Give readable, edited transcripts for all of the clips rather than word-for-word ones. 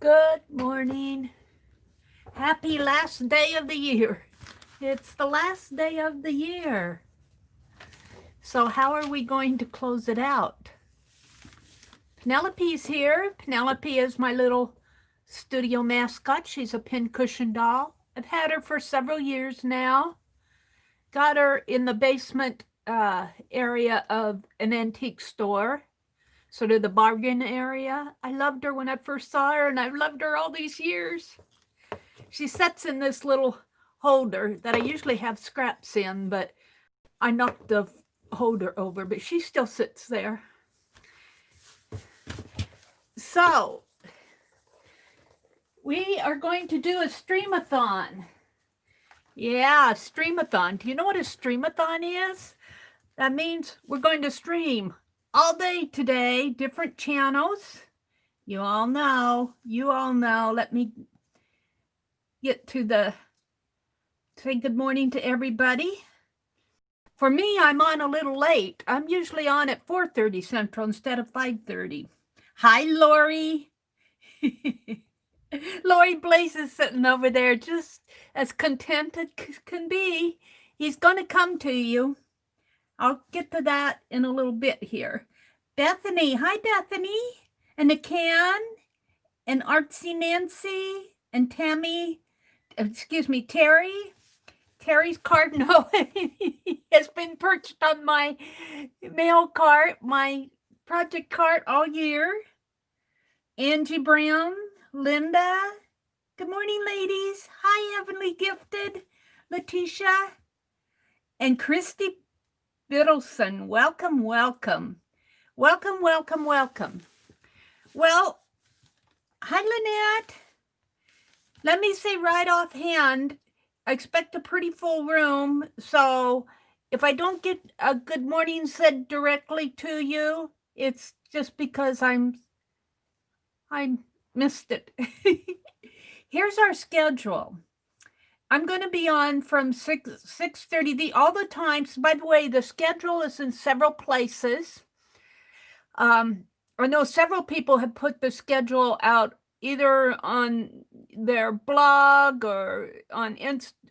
Good morning. Happy last day of the year. It's the last day of the year. So how are we going to close it out? Penelope's here. Penelope is my little studio mascot. She's a pincushion doll. I've had her for several years now. Got her in the basement area of an antique store, sort of the bargain area. I loved her when I first saw her, and I've loved her all these years. She sits in this little holder that I usually have scraps in, but I knocked the holder over, but she still sits there. So we are going to do a stream-a-thon. Yeah, stream-a-thon. Do you know what a stream-a-thon is? That means we're going to stream all day today, different channels. You all know. Let me get to say good morning to everybody. For me, I'm on a little late. I'm usually on at 4:30 Central instead of 5:30. Hi, Lori. Lori Blaze is sitting over there just as content as can be. He's going to come to you. I'll get to that in a little bit here. Bethany. Hi, Bethany. And Akan. And Artsy Nancy. And Tammy. Excuse me, Terry. Terry's cardinal has been perched on my mail cart, my project cart all year. Angie Brown, Linda. Good morning, ladies. Hi, Heavenly Gifted. Letitia. And Christy Biddleson. Welcome, welcome. Welcome, welcome, welcome. Well, hi, Lynette. Let me say right offhand, I expect a pretty full room, so if I don't get a good morning said directly to you, it's just because I missed it. Here's our schedule. I'm going to be on from 6:30 all the times. By the way, the schedule is in several places. I know several people have put the schedule out either on their blog or on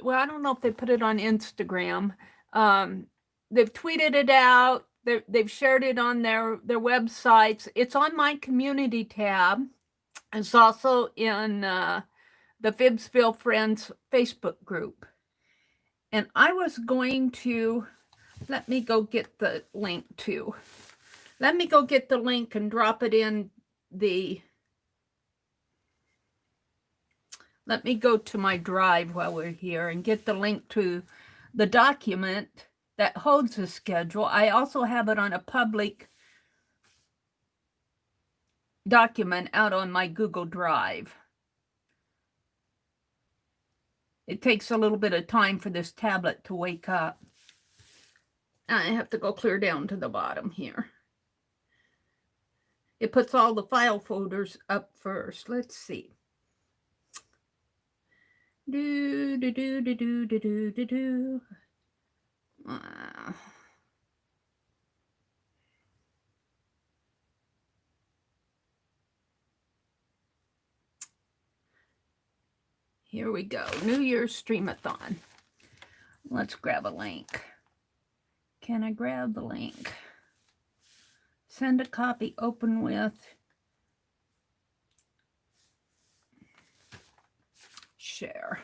well, I don't know if they put it on Instagram. They've tweeted it out. They've shared it on their websites. It's on my community tab. It's also in the Fibsville Friends Facebook group. And I was going to, let me go get the link too. Let me go get the link and drop it in the, let me go to my drive while we're here and get the link to the document that holds the schedule. I also have it on a public document out on my Google Drive. It takes a little bit of time for this tablet to wake up. I have to go clear down to the bottom here. It puts all the file folders up first. Let's see. Here we go. New Year's Stream-a-thon. Let's grab a link. Can I grab the link? Send a copy, open with. Share.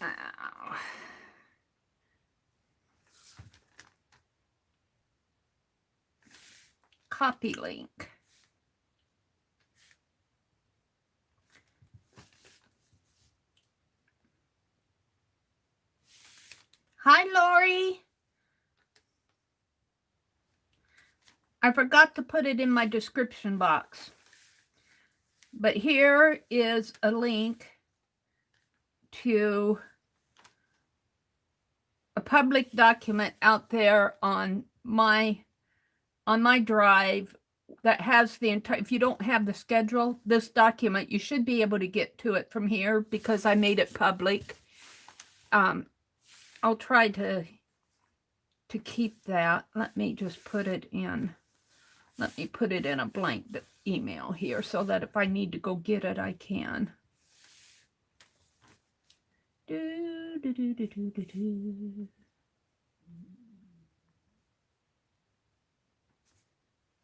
Ow. Copy link. Hi, Lori. I forgot to put it in my description box. But here is a link to a public document out there on my drive that has the entire, if you don't have the schedule, this document, you should be able to get to it from here because I made it public. I'll try to keep that. Let me just put it in Let me put it in a blank email here so that if I need to go get it, I can. Do, do, do, do, do, do, do.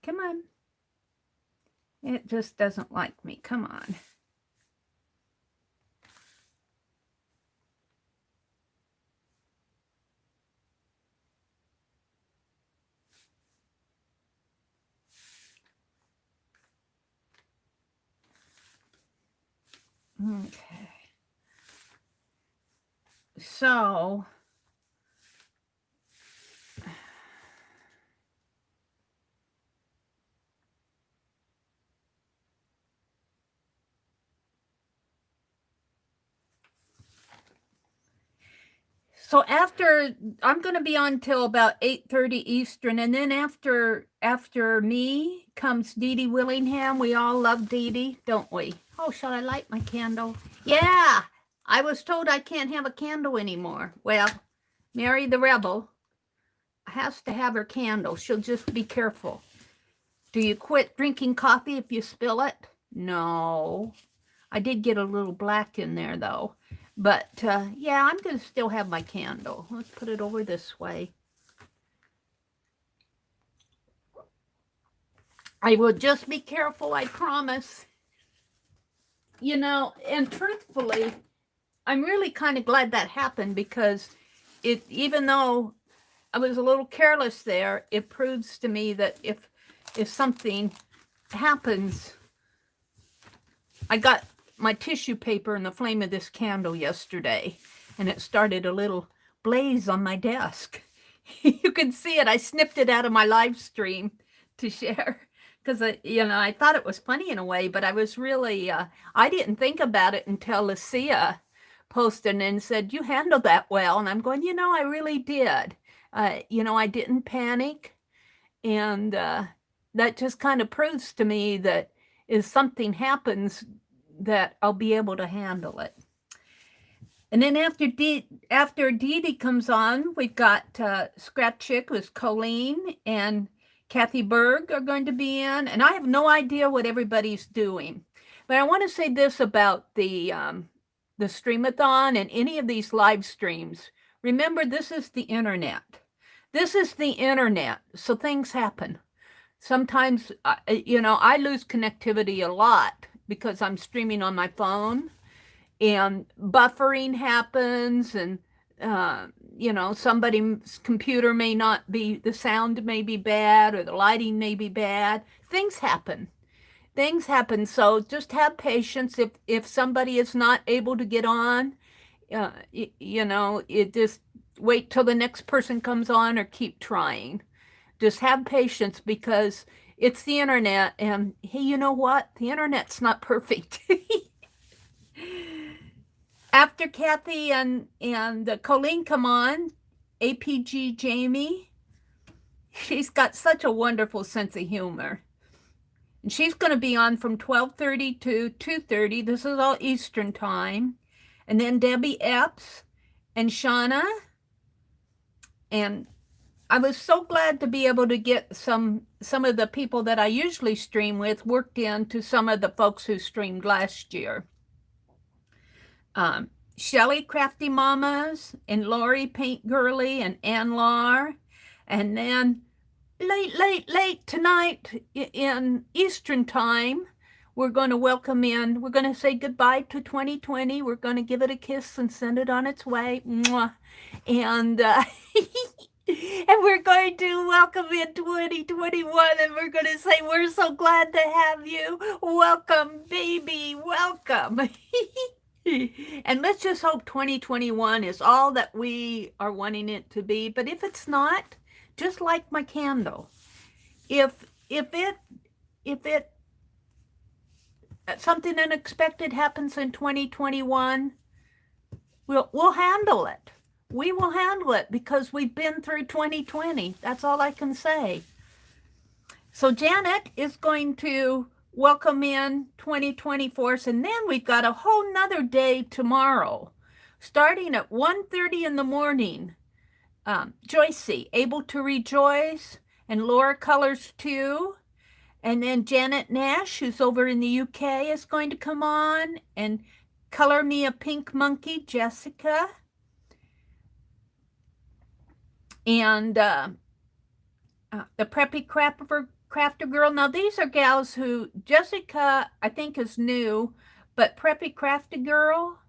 Come on. It just doesn't like me. Come on. Okay. So after, I'm going to be on till about 8:30 Eastern, and then after me comes Dee Dee Willingham. We all love Dee Dee, don't we? Oh, shall I light my candle? Yeah, I was told I can't have a candle anymore. Well, Mary the Rebel has to have her candle. She'll just be careful. Do you quit drinking coffee if you spill it? No. I did get a little black in there, though. But, yeah, I'm going to still have my candle. Let's put it over this way. I will just be careful, I promise. You know, and truthfully, I'm really kind of glad that happened, because even though I was a little careless there, it proves to me that if something happens, I got my tissue paper in the flame of this candle yesterday, and it started a little blaze on my desk. You can see it. I snipped it out of my live stream to share, because I thought it was funny in a way, but I was really I didn't think about it until Lucia posted and said, "You handled that well," and I'm going, I really did. I didn't panic, and that just kind of proves to me that if something happens, that I'll be able to handle it. And then after Dee Dee comes on, we've got Scratch Chick with Colleen and Kathy Berg are going to be in. And I have no idea what everybody's doing. But I want to say this about the Stream-athon and any of these live streams. Remember, this is the internet. This is the internet, so things happen. Sometimes, I lose connectivity a lot because I'm streaming on my phone, and buffering happens, and somebody's computer may not be, the sound may be bad, or the lighting may be bad. Things happen. So just have patience. If somebody is not able to get on, it just wait till the next person comes on, or keep trying. Just have patience, because it's the internet, and hey, you know what? The internet's not perfect. After Kathy and Colleen come on, APG Jamie, she's got such a wonderful sense of humor. And she's going to be on from 12:30 to 2:30. This is all Eastern time. And then Debbie Epps and Shauna. And I was so glad to be able to get some of the people that I usually stream with worked into some of the folks who streamed last year. Shelly Crafty Mamas and Lori Paint Girly and Ann Lar. And then late tonight in Eastern time, we're going to welcome in, we're going to say goodbye to 2020. We're going to give it a kiss and send it on its way. Mwah. And and we're going to welcome in 2021, and we're going to say, we're so glad to have you. Welcome, baby, welcome. And let's just hope 2021 is all that we are wanting it to be. But if it's not, just like my candle, if something unexpected happens in 2021, we'll handle it. We will handle it, because we've been through 2020. That's all I can say. So Janet is going to welcome in 2024, and then we've got a whole nother day tomorrow, starting at 1:30 in the morning. Joycey, Able to Rejoice, and Laura Colors Too, And then Janet Nash, who's over in the UK, is going to come on and color me a pink monkey, Jessica. And the Preppy Crafter Girl. Now, these are gals who, Jessica, I think, is new, but Preppy Crafter Girl,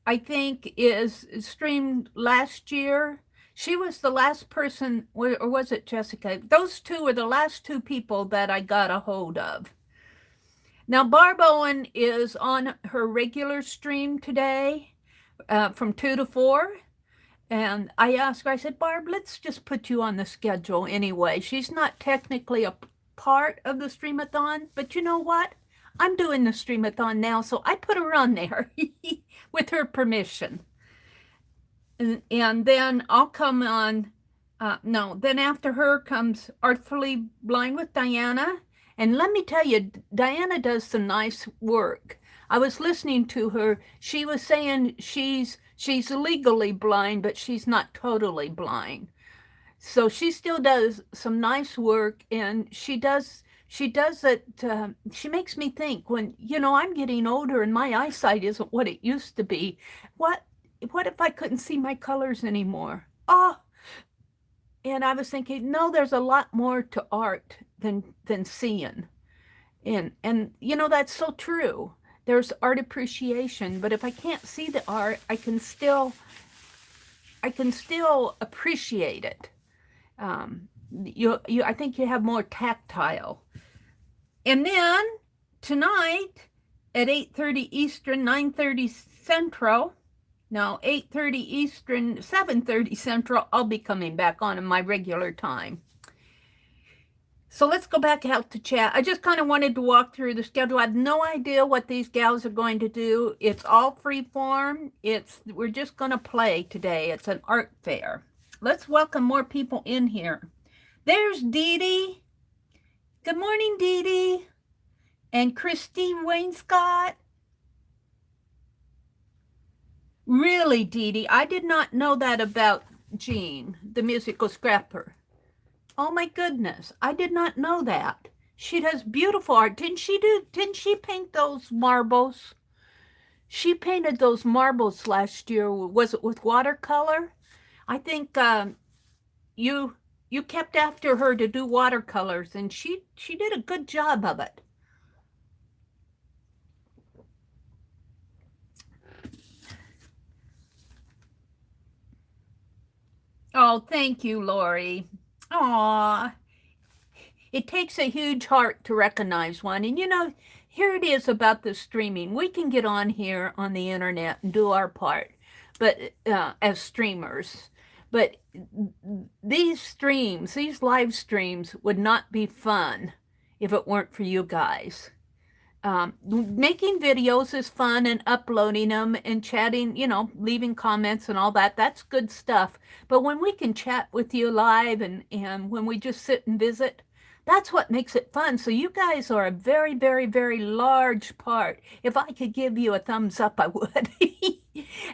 I think, is streamed last year. She was the last person, or was it Jessica? Those two were the last two people that I got a hold of. Now, Barb Owen is on her regular stream today from 2 to 4. And I asked her, I said, Barb, let's just put you on the schedule anyway. She's not technically a part of the Stream-athon, but you know what? I'm doing the Stream-athon now, so I put her on there with her permission. And then I'll come on, then after her comes Artfully Blind with Diana. And let me tell you, Diana does some nice work. I was listening to her. She was saying she's legally blind, but she's not totally blind. So she still does some nice work, and she does it, she makes me think, when, I'm getting older and my eyesight isn't what it used to be. What if I couldn't see my colors anymore? Oh, and I was thinking, no, there's a lot more to art than seeing. And that's so true. There's art appreciation, but if I can't see the art, I can still appreciate it. I think you have more tactile. And then tonight at 8:30 Eastern, 9:30 Central, now 8:30 Eastern, 7:30 Central, I'll be coming back on in my regular time. So let's go back out to chat. I just kind of wanted to walk through the schedule. I have no idea what these gals are going to do. It's all free form. We're just going to play today. It's an art fair. Let's welcome more people in here. There's Dee Dee. Good morning, Dee Dee. And Christine Wainscott. Really, Dee Dee, I did not know that about Jean, the musical scrapper. Oh my goodness, I did not know that. She does beautiful art. Didn't she paint those marbles? She painted those marbles last year. Was it with watercolor? I think you kept after her to do watercolors, and she did a good job of it. Oh, thank you, Lori. Aw, it takes a huge heart to recognize one. And here it is about the streaming. We can get on here on the internet and do our part, but as streamers. But these streams, these live streams would not be fun if it weren't for you guys. Making videos is fun, and uploading them and chatting, leaving comments and all that, that's good stuff. But when we can chat with you live and when we just sit and visit, that's what makes it fun. So you guys are a very, very, very large part. If I could give you a thumbs up, I would.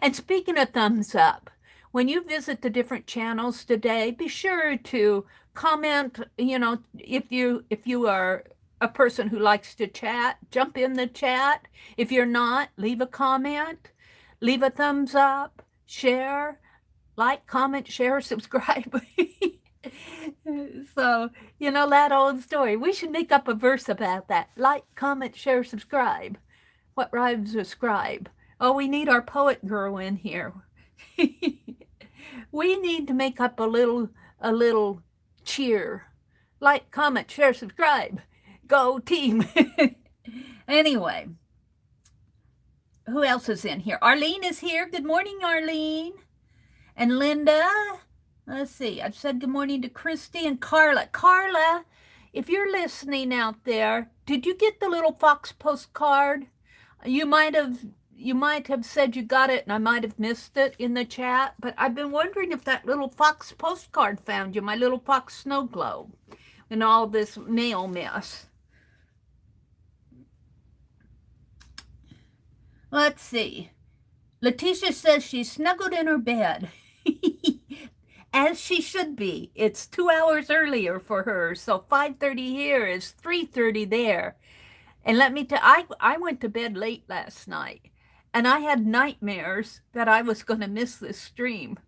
And speaking of thumbs up, when you visit the different channels today, be sure to comment, if you are a person who likes to chat, jump in the chat. If you're not, leave a comment, leave a thumbs up, share, like, comment, share, subscribe. So, that old story. We should make up a verse about that. Like, comment, share, subscribe. What rhymes with scribe? Oh, we need our poet girl in here. We need to make up a little cheer. Like, comment, share, subscribe. Go team. Anyway, who else is in here? Arlene is here. Good morning, Arlene. And Linda. Let's see. I've said good morning to Christy and Carla. Carla, if you're listening out there, did you get the little fox postcard? You might have said you got it, and I might have missed it in the chat, but I've been wondering if that little fox postcard found you, my little fox snow globe, and all this mail mess. Let's see. Letitia says she's snuggled in her bed. as she should be. It's 2 hours earlier for her, so 5:30 here is 3:30 there. And let me tell I went to bed late last night, and I had nightmares that I was going to miss this stream.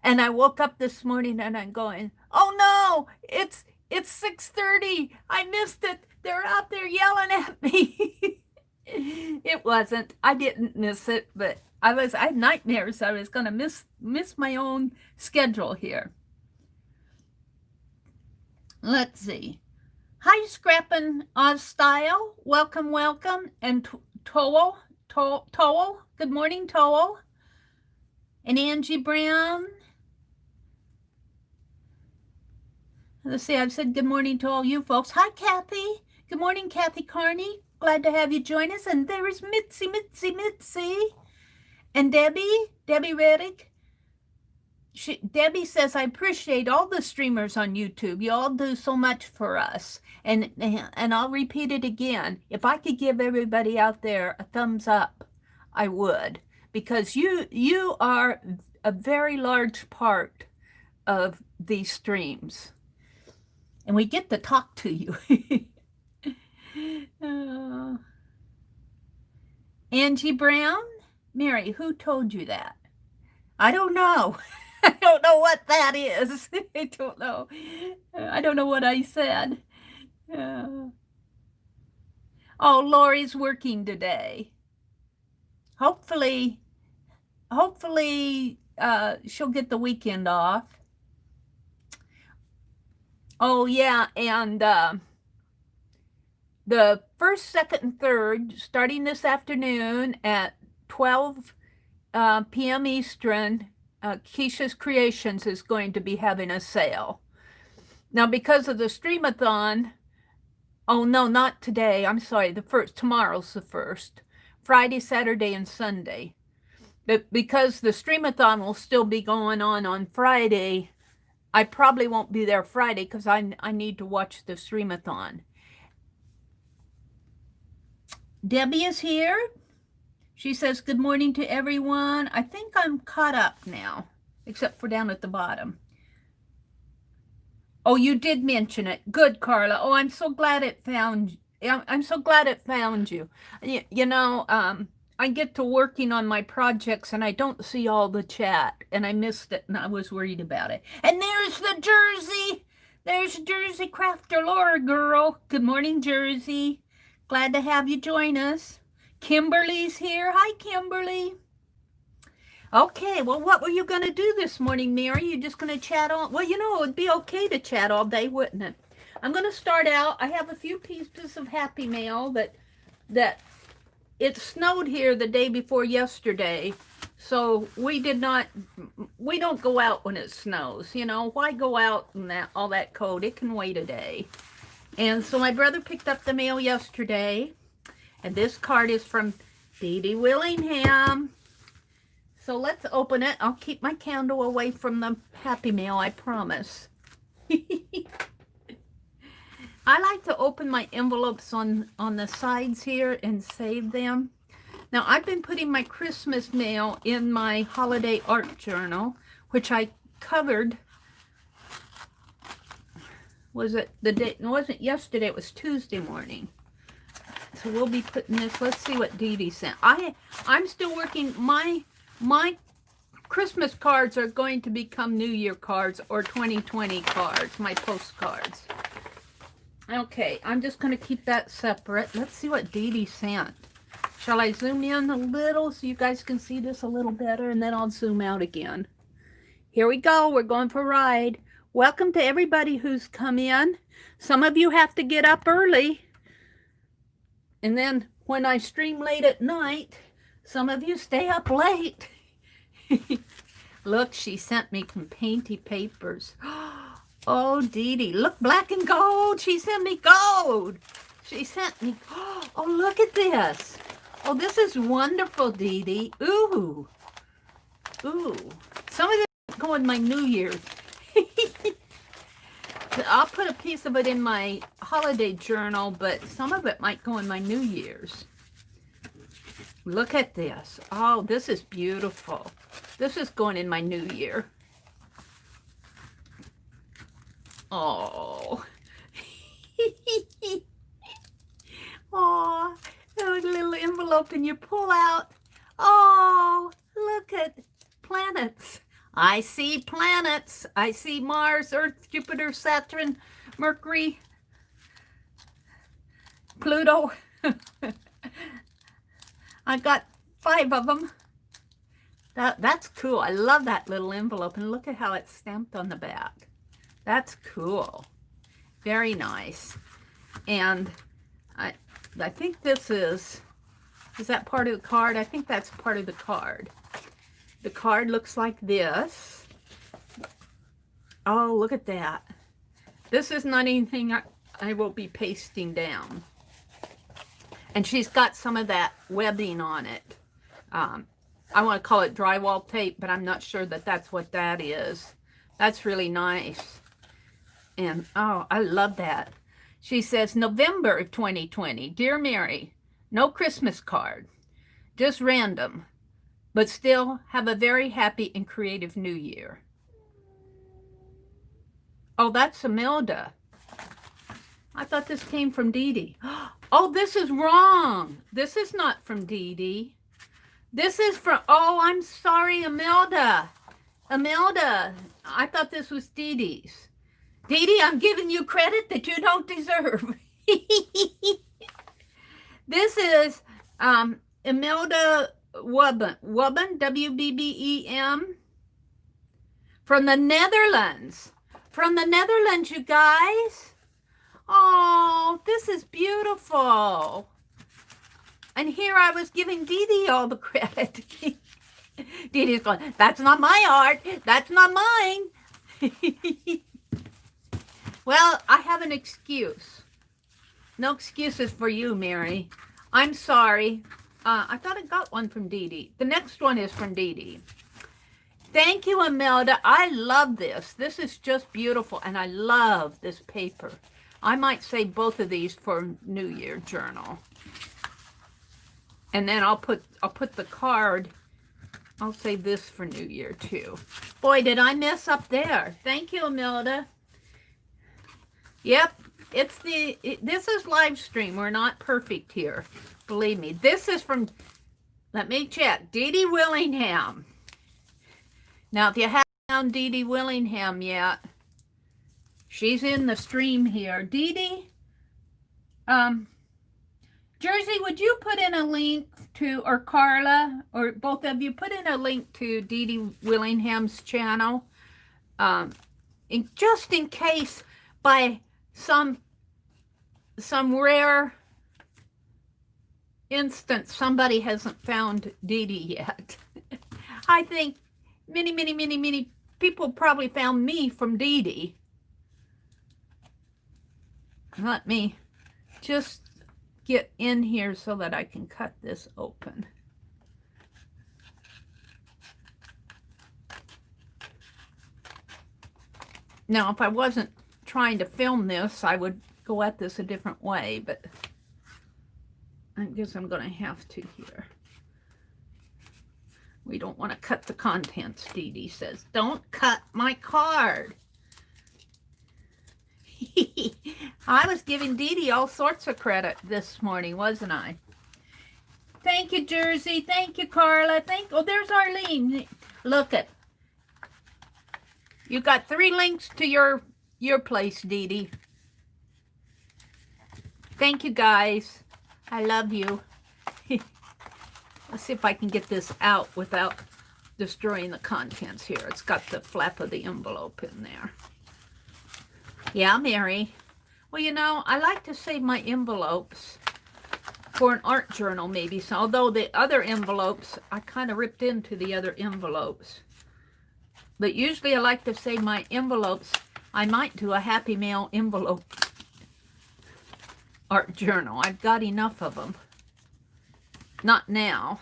And I woke up this morning and I'm going, oh no, it's 6:30. I missed it. They're out there yelling at me. It wasn't. I didn't miss it, but I had nightmares. I was going to miss my own schedule here. Let's see. Hi, Scrappin' Oz Style. Welcome, welcome. And Toel. Good morning, Toel. And Angie Brown. Let's see, I've said good morning to all you folks. Hi, Kathy. Good morning, Kathy Carney. Glad to have you join us. And there is Mitzi. And Debbie Reddick. Debbie says, I appreciate all the streamers on YouTube. You all do so much for us. And I'll repeat it again. If I could give everybody out there a thumbs up, I would. Because you are a very large part of these streams. And we get to talk to you. Angie Brown? Mary, who told you that? I don't know. I don't know what that is. I don't know. I don't know what I said. Oh, Lori's working today. Hopefully she'll get the weekend off. Oh, yeah, and the 1st, 2nd, and 3rd, starting this afternoon at 12 p.m. Eastern, Keisha's Creations is going to be having a sale. Now, because of the Stream-athon, oh, no, not today. I'm sorry, the 1st. Tomorrow's the 1st. Friday, Saturday, and Sunday. But because the Stream-athon will still be going on Friday, I probably won't be there Friday because I need to watch the Stream-athon. Debbie is here. She says, good morning to everyone. I think I'm caught up now, except for down at the bottom. Oh, you did mention it. Good, Carla. Oh, I'm so glad it found you. I'm so glad it found you. You know, I get to working on my projects and I don't see all the chat, and I missed it and I was worried about it. And there's the Jersey. There's Jersey Crafter Laura girl. Good morning, Jersey. Glad to have you join us. Kimberly's here. Hi, Kimberly. Okay, well, what were you going to do this morning, Mary? You just going to chat all? Well, you know, it would be okay to chat all day, wouldn't it? I'm going to start out. I have a few pieces of Happy Mail that it snowed here the day before yesterday, so we don't go out when it snows. You know, why go out in all that cold? It can wait a day. And so my brother picked up the mail yesterday, and this card is from Dee Dee Willingham. So let's open it. I'll keep my candle away from the Happy Mail, I promise. I like to open my envelopes on the sides here and save them. Now, I've been putting my Christmas mail in my holiday art journal, which I covered. Was it the day? It wasn't yesterday. It was Tuesday morning. So we'll be putting this. Let's see what Dee Dee sent. I'm still working. My Christmas cards are going to become New Year cards or 2020 cards. My postcards. Okay, I'm just going to keep that separate. Let's see what Dee Dee sent. Shall I zoom in a little so you guys can see this a little better, and then I'll zoom out again. Here we go. We're going for a ride. Welcome to everybody who's come in. Some of you have to get up early. And then when I stream late at night, some of you stay up late. Look, she sent me some painty papers. Oh, Dee Dee, look, black and gold. She sent me gold. She sent me, oh, look at this. Oh, this is wonderful, Dee Dee. Ooh. Ooh. Some of this go in my New Year's. I'll put a piece of it in my holiday journal, but some of it might go in my New Year's. Look at this. Oh, this is beautiful. This is going in my New Year. Oh. Oh, there's a little envelope and you pull out. Oh, look at planets. I see planets. I see Mars, Earth, Jupiter, Saturn, Mercury, Pluto. I got 5 of them. That's cool. I love that little envelope. And look at how it's stamped on the back. That's cool. Very nice. And I think this is that part of the card? I think that's part of the card. The card looks like this. Oh, look at that. This is not anything I will be pasting down. And she's got some of that webbing on it. I want to call it drywall tape, but I'm not sure that that's what that is. That's really nice. And, oh, I love that. She says, November of 2020, Dear Meri, no Christmas card, just random, but still have a very happy and creative new year. Oh, that's Imelda. I thought this came from Dee Dee. Oh, this is wrong. This is not from Dee Dee. This is from, oh, I'm sorry, Imelda. Imelda, I thought this was Dee Dee's. Dee Dee, I'm giving you credit that you don't deserve. This is Imelda Wubben, W-B-B-E-M, from the Netherlands. From the Netherlands, you guys. Oh, this is beautiful. And here I was giving Dee Dee all the credit. Dee Dee's going, that's not my art. That's not mine. Well, I have an excuse. No excuses for you, Meri. I'm sorry. I thought I got one from Dee Dee. The next one is from Dee Dee. Thank you, Imelda. I love this. This is just beautiful, and I love this paper. I might save both of these for New Year journal. And then I'll put the card. I'll save this for New Year too. Boy, did I mess up there. Thank you, Imelda. Yep, this is live stream. We're not perfect here. Believe me. This is from, let me check, Dee Dee Willingham. Now, if you haven't found Dee Dee Willingham yet, she's in the stream here. Dee Dee, Jersey, would you put in a link to, or Carla, or both of you, put in a link to Dee Dee Willingham's channel, just in case by some rare instance somebody hasn't found Dee Dee yet. I think many people probably found me from Dee Dee. Let me just get in here so that I can cut this open. Now, if I wasn't trying to film this, I would go at this a different way, but I guess I'm going to have to here. We don't want to cut the contents, Dee Dee says. Don't cut my card. I was giving Dee Dee all sorts of credit this morning, wasn't I? Thank you, Jersey. Thank you, Carla. Oh, there's Arlene. Look at. You got 3 links to your place, Dee Dee. Thank you, guys. I love you. Let's see if I can get this out without destroying the contents here. It's got the flap of the envelope in there. Yeah, Meri. Well, you know, I like to save my envelopes for an art journal, maybe. So, although the other envelopes, I kind of ripped into the other envelopes. But usually I like to save my envelopes. I might do a Happy Mail envelope art journal. I've got enough of them. Not now.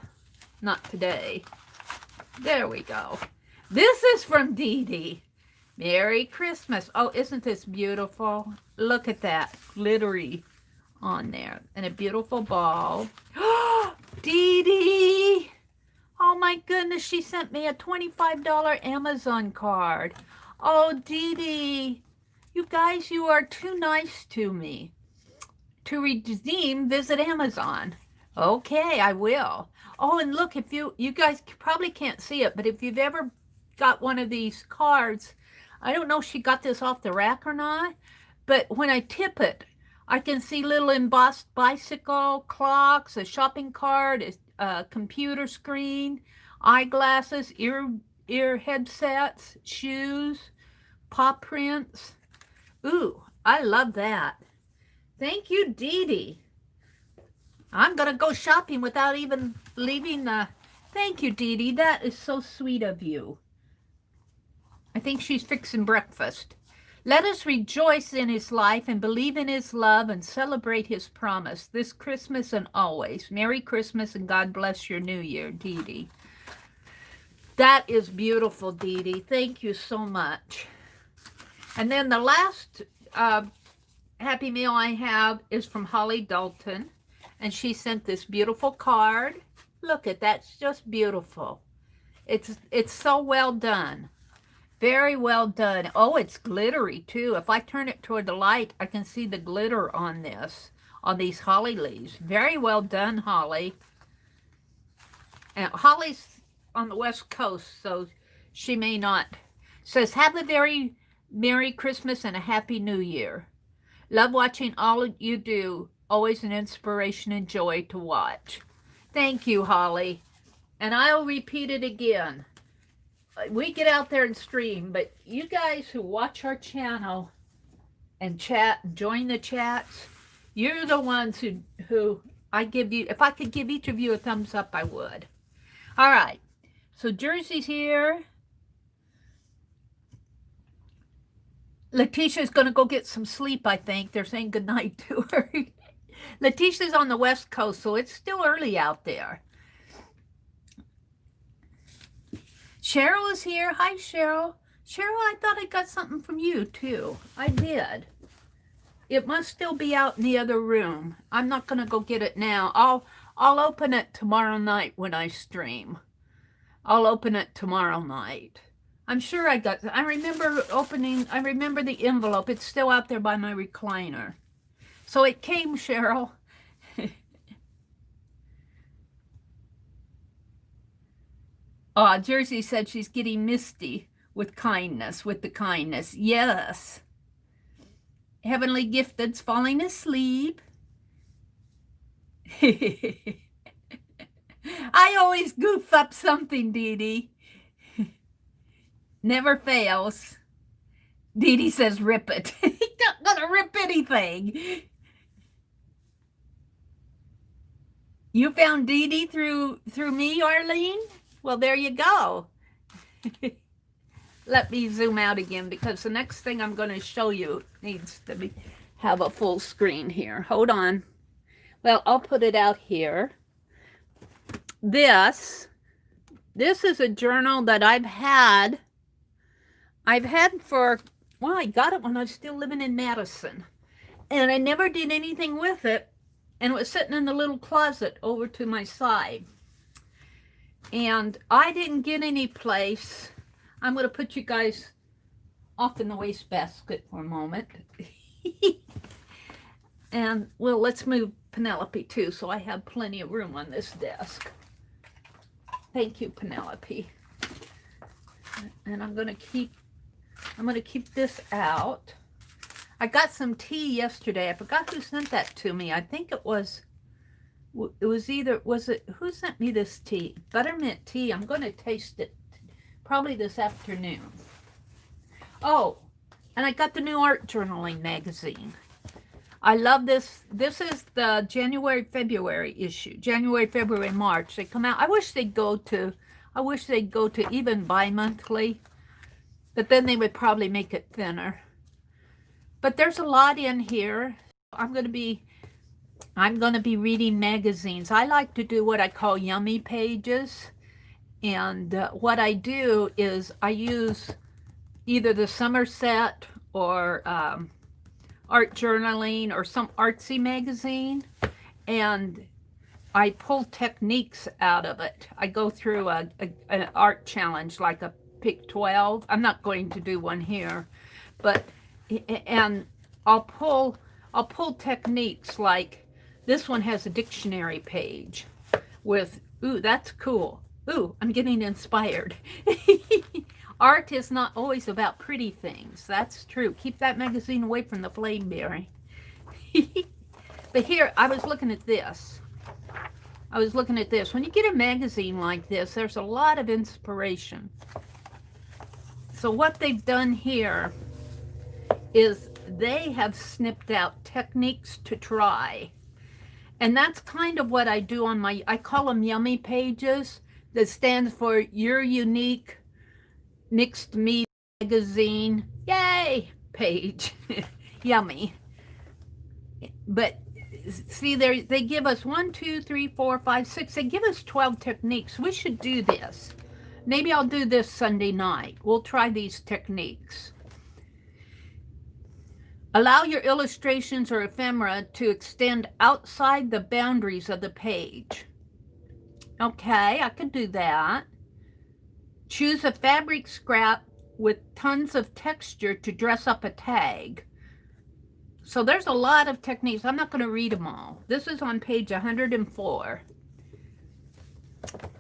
Not today. There we go. This is from Dee Dee. Merry Christmas. Oh, isn't this beautiful? Look at that. Glittery on there. And a beautiful ball. Dee Dee. Oh my goodness, she sent me a $25 Amazon card. Oh, Dee Dee. You guys, you are too nice to me. To redeem, visit Amazon. Okay, I will. Oh, and look, if you guys probably can't see it, but if you've ever got one of these cards, I don't know if she got this off the rack or not, but when I tip it, I can see little embossed bicycle, clocks, a shopping cart, a computer screen, eyeglasses, ear headsets, shoes, paw prints. Ooh, I love that. Thank you, Dee Dee. I'm going to go shopping without even leaving the... Thank you, Dee Dee. That is so sweet of you. I think she's fixing breakfast. Let us rejoice in his life and believe in his love and celebrate his promise this Christmas and always. Merry Christmas and God bless your new year, Dee Dee. That is beautiful, Dee Dee. Thank you so much. And then the last Happy Meal I have is from Holly Dalton. And she sent this beautiful card. Look at that. It's just beautiful. It's so well done. Very well done. Oh, it's glittery too. If I turn it toward the light, I can see the glitter on this, on these holly leaves. Very well done, Holly. And Holly's on the West Coast, so she may not. Says, have a very Merry Christmas and a Happy New Year. Love watching all you do. Always an inspiration and joy to watch. Thank you, Holly. And I'll repeat it again. We get out there and stream, but you guys who watch our channel and chat and join the chats, you're the ones who I give you, if I could give each of you a thumbs up, I would. All right. So Jersey's here. Letitia's going to go get some sleep, I think. They're saying goodnight to her. Letitia's on the West Coast, so it's still early out there. Cheryl is here. Hi, Cheryl. Cheryl, I thought I got something from you, too. I did. It must still be out in the other room. I'm not going to go get it now. I'll open it tomorrow night when I stream. I'll open it tomorrow night. I'm sure I remember opening, I remember the envelope. It's still out there by my recliner. So it came, Cheryl. Oh, Jersey said she's getting misty with kindness, with the kindness. Yes. Heavenly Gifted's falling asleep. I always goof up something, Dee Dee. Never fails. Dee Dee says rip it. He's not going to rip anything. You found Dee Dee through me, Arlene? Well, there you go. Let me zoom out again because the next thing I'm going to show you needs to have a full screen here. Hold on. Well, I'll put it out here. This is a journal that I've had for, well, I got it when I was still living in Madison. And I never did anything with it. And it was sitting in the little closet over to my side. And I didn't get any place. I'm going to put you guys off in the wastebasket for a moment. And, well, let's move Penelope too, so I have plenty of room on this desk. Thank you, Penelope. And I'm going to keep this out. I got some tea yesterday. I forgot who sent that to me. I think it was either, who sent me this tea? Buttermint tea. I'm going to taste it probably this afternoon. Oh, and I got the new art journaling magazine. I love this. This is the January, February issue. January, February, March. They come out. I wish they'd go to even bi-monthly, but then they would probably make it thinner. But there's a lot in here. I'm going to be reading magazines. I like to do what I call yummy pages. And what I do is I use either the Somerset or art journaling or some artsy magazine. And I pull techniques out of it. I go through an art challenge like a Pick 12. I'm not going to do one here. But and I'll pull techniques like this one has a dictionary page with, ooh, that's cool. Ooh, I'm getting inspired. Art is not always about pretty things. That's true. Keep that magazine away from the flameberry. But here, I was looking at this. When you get a magazine like this, there's a lot of inspiration. So what they've done here is they have snipped out techniques to try. And that's kind of what I do on my, I call them yummy pages. That stands for Your Unique Mixed Media Magazine, yay, page. Yummy. But see, they give us 1, 2, 3, 4, 5, 6. They give us 12 techniques. We should do this. Maybe I'll do this Sunday night. We'll try these techniques. Allow your illustrations or ephemera to extend outside the boundaries of the page. Okay, I could do that. Choose a fabric scrap with tons of texture to dress up a tag. So there's a lot of techniques. I'm not going to read them all. This is on page 104.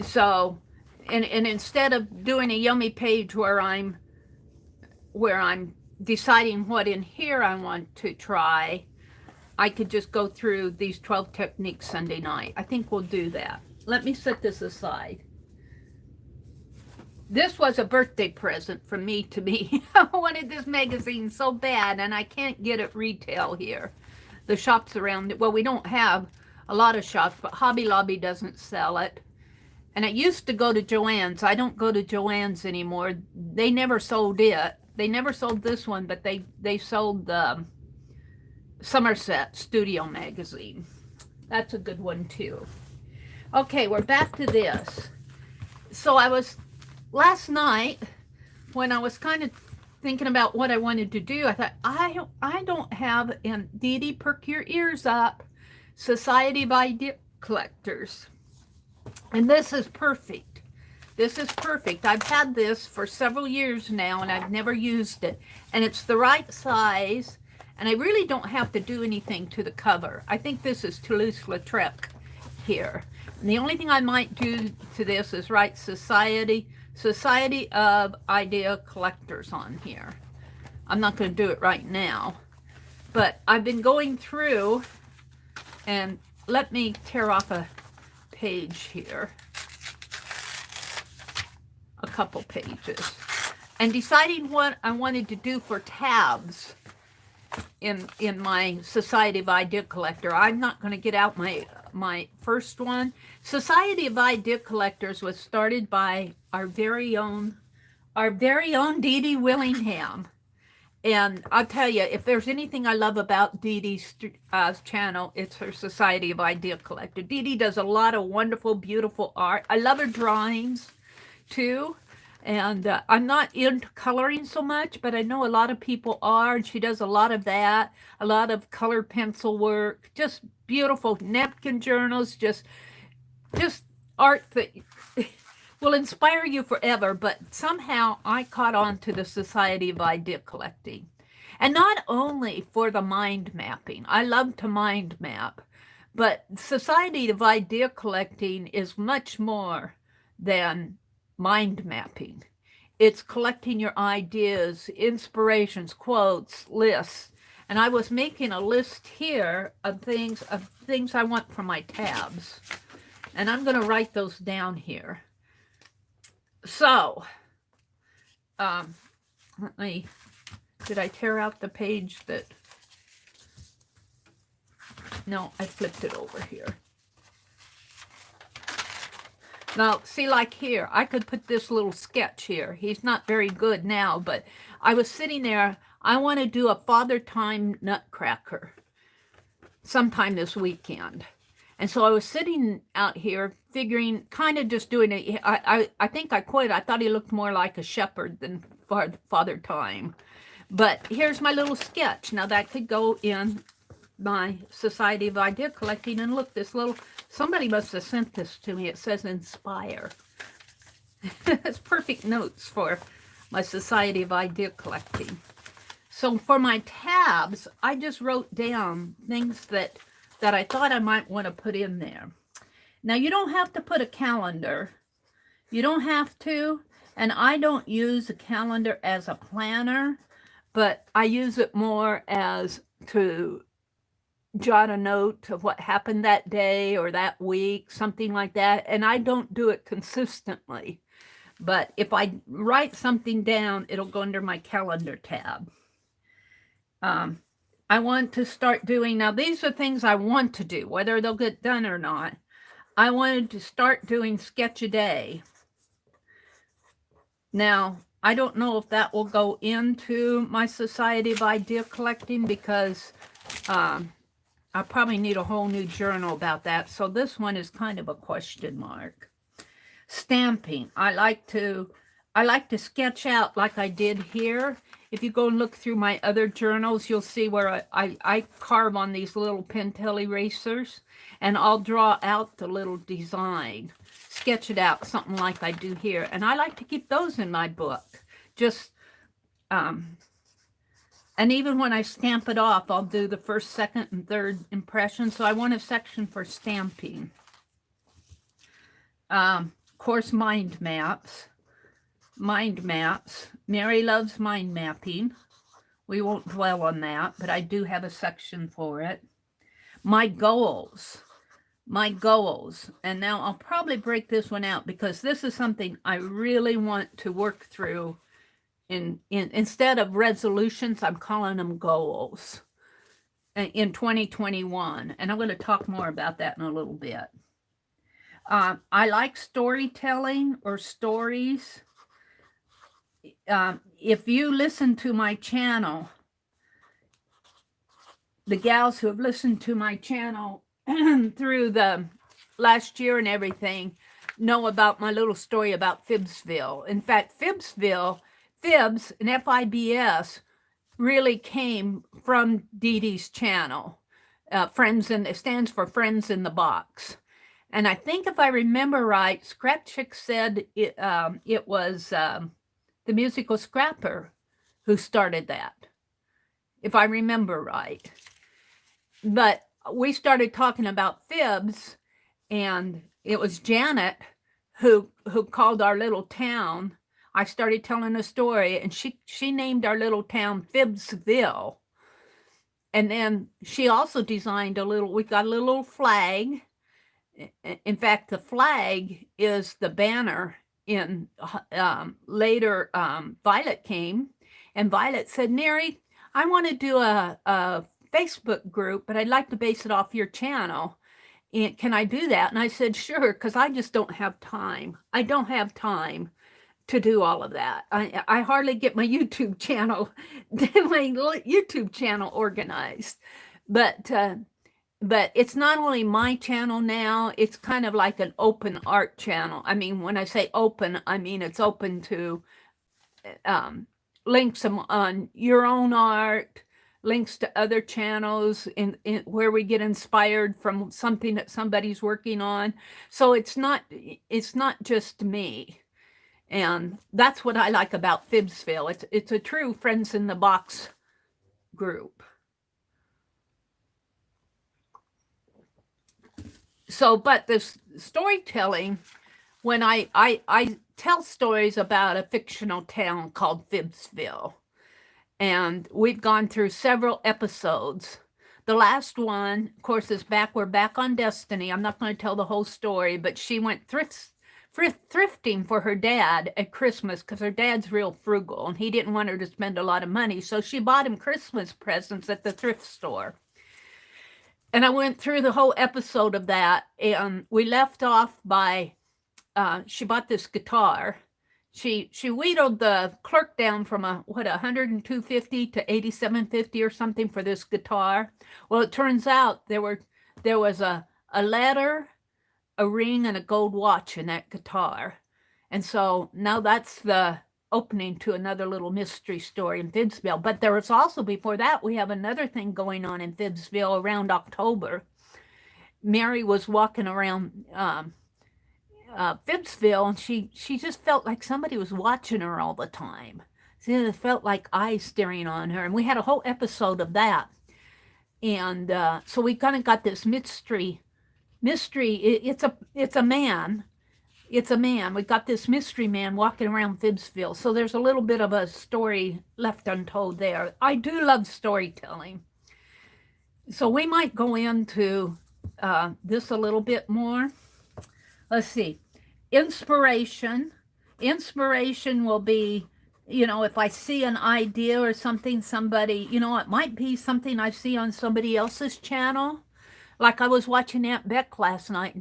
So, and instead of doing a yummy page where I'm deciding what in here I want to try, I could just go through these 12 techniques Sunday night. I think we'll do that. Let me set this aside. This was a birthday present from me to me. I wanted this magazine so bad, and I can't get it retail here. The shops around it, well, we don't have a lot of shops, but Hobby Lobby doesn't sell it. And it used to go to Joann's. I don't go to Joann's anymore. They never sold it. They never sold this one, but they sold the Somerset Studio magazine. That's a good one too. Okay, we're back to this. So last night, when I was kind of thinking about what I wanted to do, I thought, I don't have, and Dee Dee, perk your ears up, Society of Idea Collectors. And this is perfect. This is perfect. I've had this for several years now, and I've never used it. And it's the right size, and I really don't have to do anything to the cover. I think this is Toulouse-Lautrec here. And the only thing I might do to this is write Society of Idea Collectors on here. I'm not going to do it right now, but I've been going through, and let me tear off a page here, a couple pages, and deciding what I wanted to do for tabs in my Society of Idea Collector. I'm not going to get out my first one. Society of Idea Collectors was started by our very own Dee Dee Willingham. And I'll tell you, if there's anything I love about Dee Dee's channel, it's her Society of Idea Collector. Dee Dee does a lot of wonderful, beautiful art. I love her drawings too. And I'm not into coloring so much, but I know a lot of people are. And she does a lot of that, a lot of color pencil work, just beautiful napkin journals, just art that will inspire you forever. But somehow I caught on to the Society of Idea Collecting. And not only for the mind mapping. I love to mind map. But Society of Idea Collecting is much more than mind mapping. It's collecting your ideas, inspirations, quotes, lists. And I was making a list here of things I want for my tabs. And I'm going to write those down here. So, did I tear out the page that, no, I flipped it over here. Now, see, like here, I could put this little sketch here. He's not very good now, but I was sitting there. I want to do a Father Time Nutcracker sometime this weekend. And so I was sitting out here figuring, kind of just doing it. I think I quit. I thought he looked more like a shepherd than Father Time. But here's my little sketch. Now, that could go in my Society of Idea Collecting. And look, this little, somebody must have sent this to me. It says inspire. It's perfect notes for my Society of Idea Collecting. So for my tabs, I just wrote down things that I thought I might want to put in there. Now, you don't have to put a calendar. You don't have to. And I don't use a calendar as a planner, but I use it more as to jot a note of what happened that day or that week, something like that. And I don't do it consistently. But if I write something down, it'll go under my calendar tab. I want to start doing, now these are things I want to do, whether they'll get done or not. I wanted to start doing sketch a day. Now, I don't know if that will go into my Society of Idea Collecting, because I probably need a whole new journal about that. So this one is kind of a question mark. Stamping. I like to sketch out like I did here. If you go and look through my other journals, you'll see where I carve on these little Pentel erasers, and I'll draw out the little design, sketch it out, something like I do here. And I like to keep those in my book. Just, and even when I stamp it off, I'll do the first, second, and third impression. So I want a section for stamping. Of course, mind maps. Mind maps. Mary loves mind mapping. We won't dwell on that, but I do have a section for it. My goals. My goals. And now I'll probably break this one out, because this is something I really want to work through. Instead of resolutions, I'm calling them goals in 2021. And I'm going to talk more about that in a little bit. I like storytelling or stories. If you listen to my channel, the gals who have listened to my channel through the last year and everything know about my little story about Fibsville. In fact, Fibs and FIBS really came from Dee Dee's channel. It stands for Friends in the Box. And I think if I remember right, Scrap Chick said it was the musical Scrapper who started that, if I remember right. But we started talking about fibs, and it was Janet who called our little town. I started telling a story, and she named our little town Fibsville. And then she also designed we got a little flag. In fact, the flag is the banner in later. Violet came, and Violet said, Mary, I want to do a Facebook group, but I'd like to base it off your channel. And can I do that? And I said, sure, because I just don't have time. I don't have time to do all of that. I hardly get my YouTube channel organized. But it's not only my channel now, it's kind of like an open art channel. I mean, when I say open, I mean it's open to links on your own art, links to other channels in where we get inspired from something that somebody's working on. So it's not just me. And that's what I like about Fibsville. It's a true Friends in the Box group. So, but this storytelling, when I tell stories about a fictional town called Fibsville, and we've gone through several episodes. The last one, of course, is we're back on Destiny. I'm not going to tell the whole story, but she went thrifting for her dad at Christmas, because her dad's real frugal, and he didn't want her to spend a lot of money. So she bought him Christmas presents at the thrift store. And I went through the whole episode of that, and we left off by, she bought this guitar. She wheedled the clerk down from $102.50 to $87.50 or something for this guitar. Well, it turns out there was a letter, a ring, and a gold watch in that guitar. And so now that's the opening to another little mystery story in Fibsville. But there was also, before that, we have another thing going on in Fibsville around October. Mary was walking around Fibsville, and she just felt like somebody was watching her all the time. See, it felt like eyes staring on her. And we had a whole episode of that. And so we kind of got this mystery. It's a man. It's a man. We got this mystery man walking around Phibbsville. So there's a little bit of a story left untold there. I do love storytelling. So we might go into this a little bit more. Let's see. Inspiration. Inspiration will be, if I see an idea or something, somebody, it might be something I see on somebody else's channel. Like I was watching Aunt Beck last night,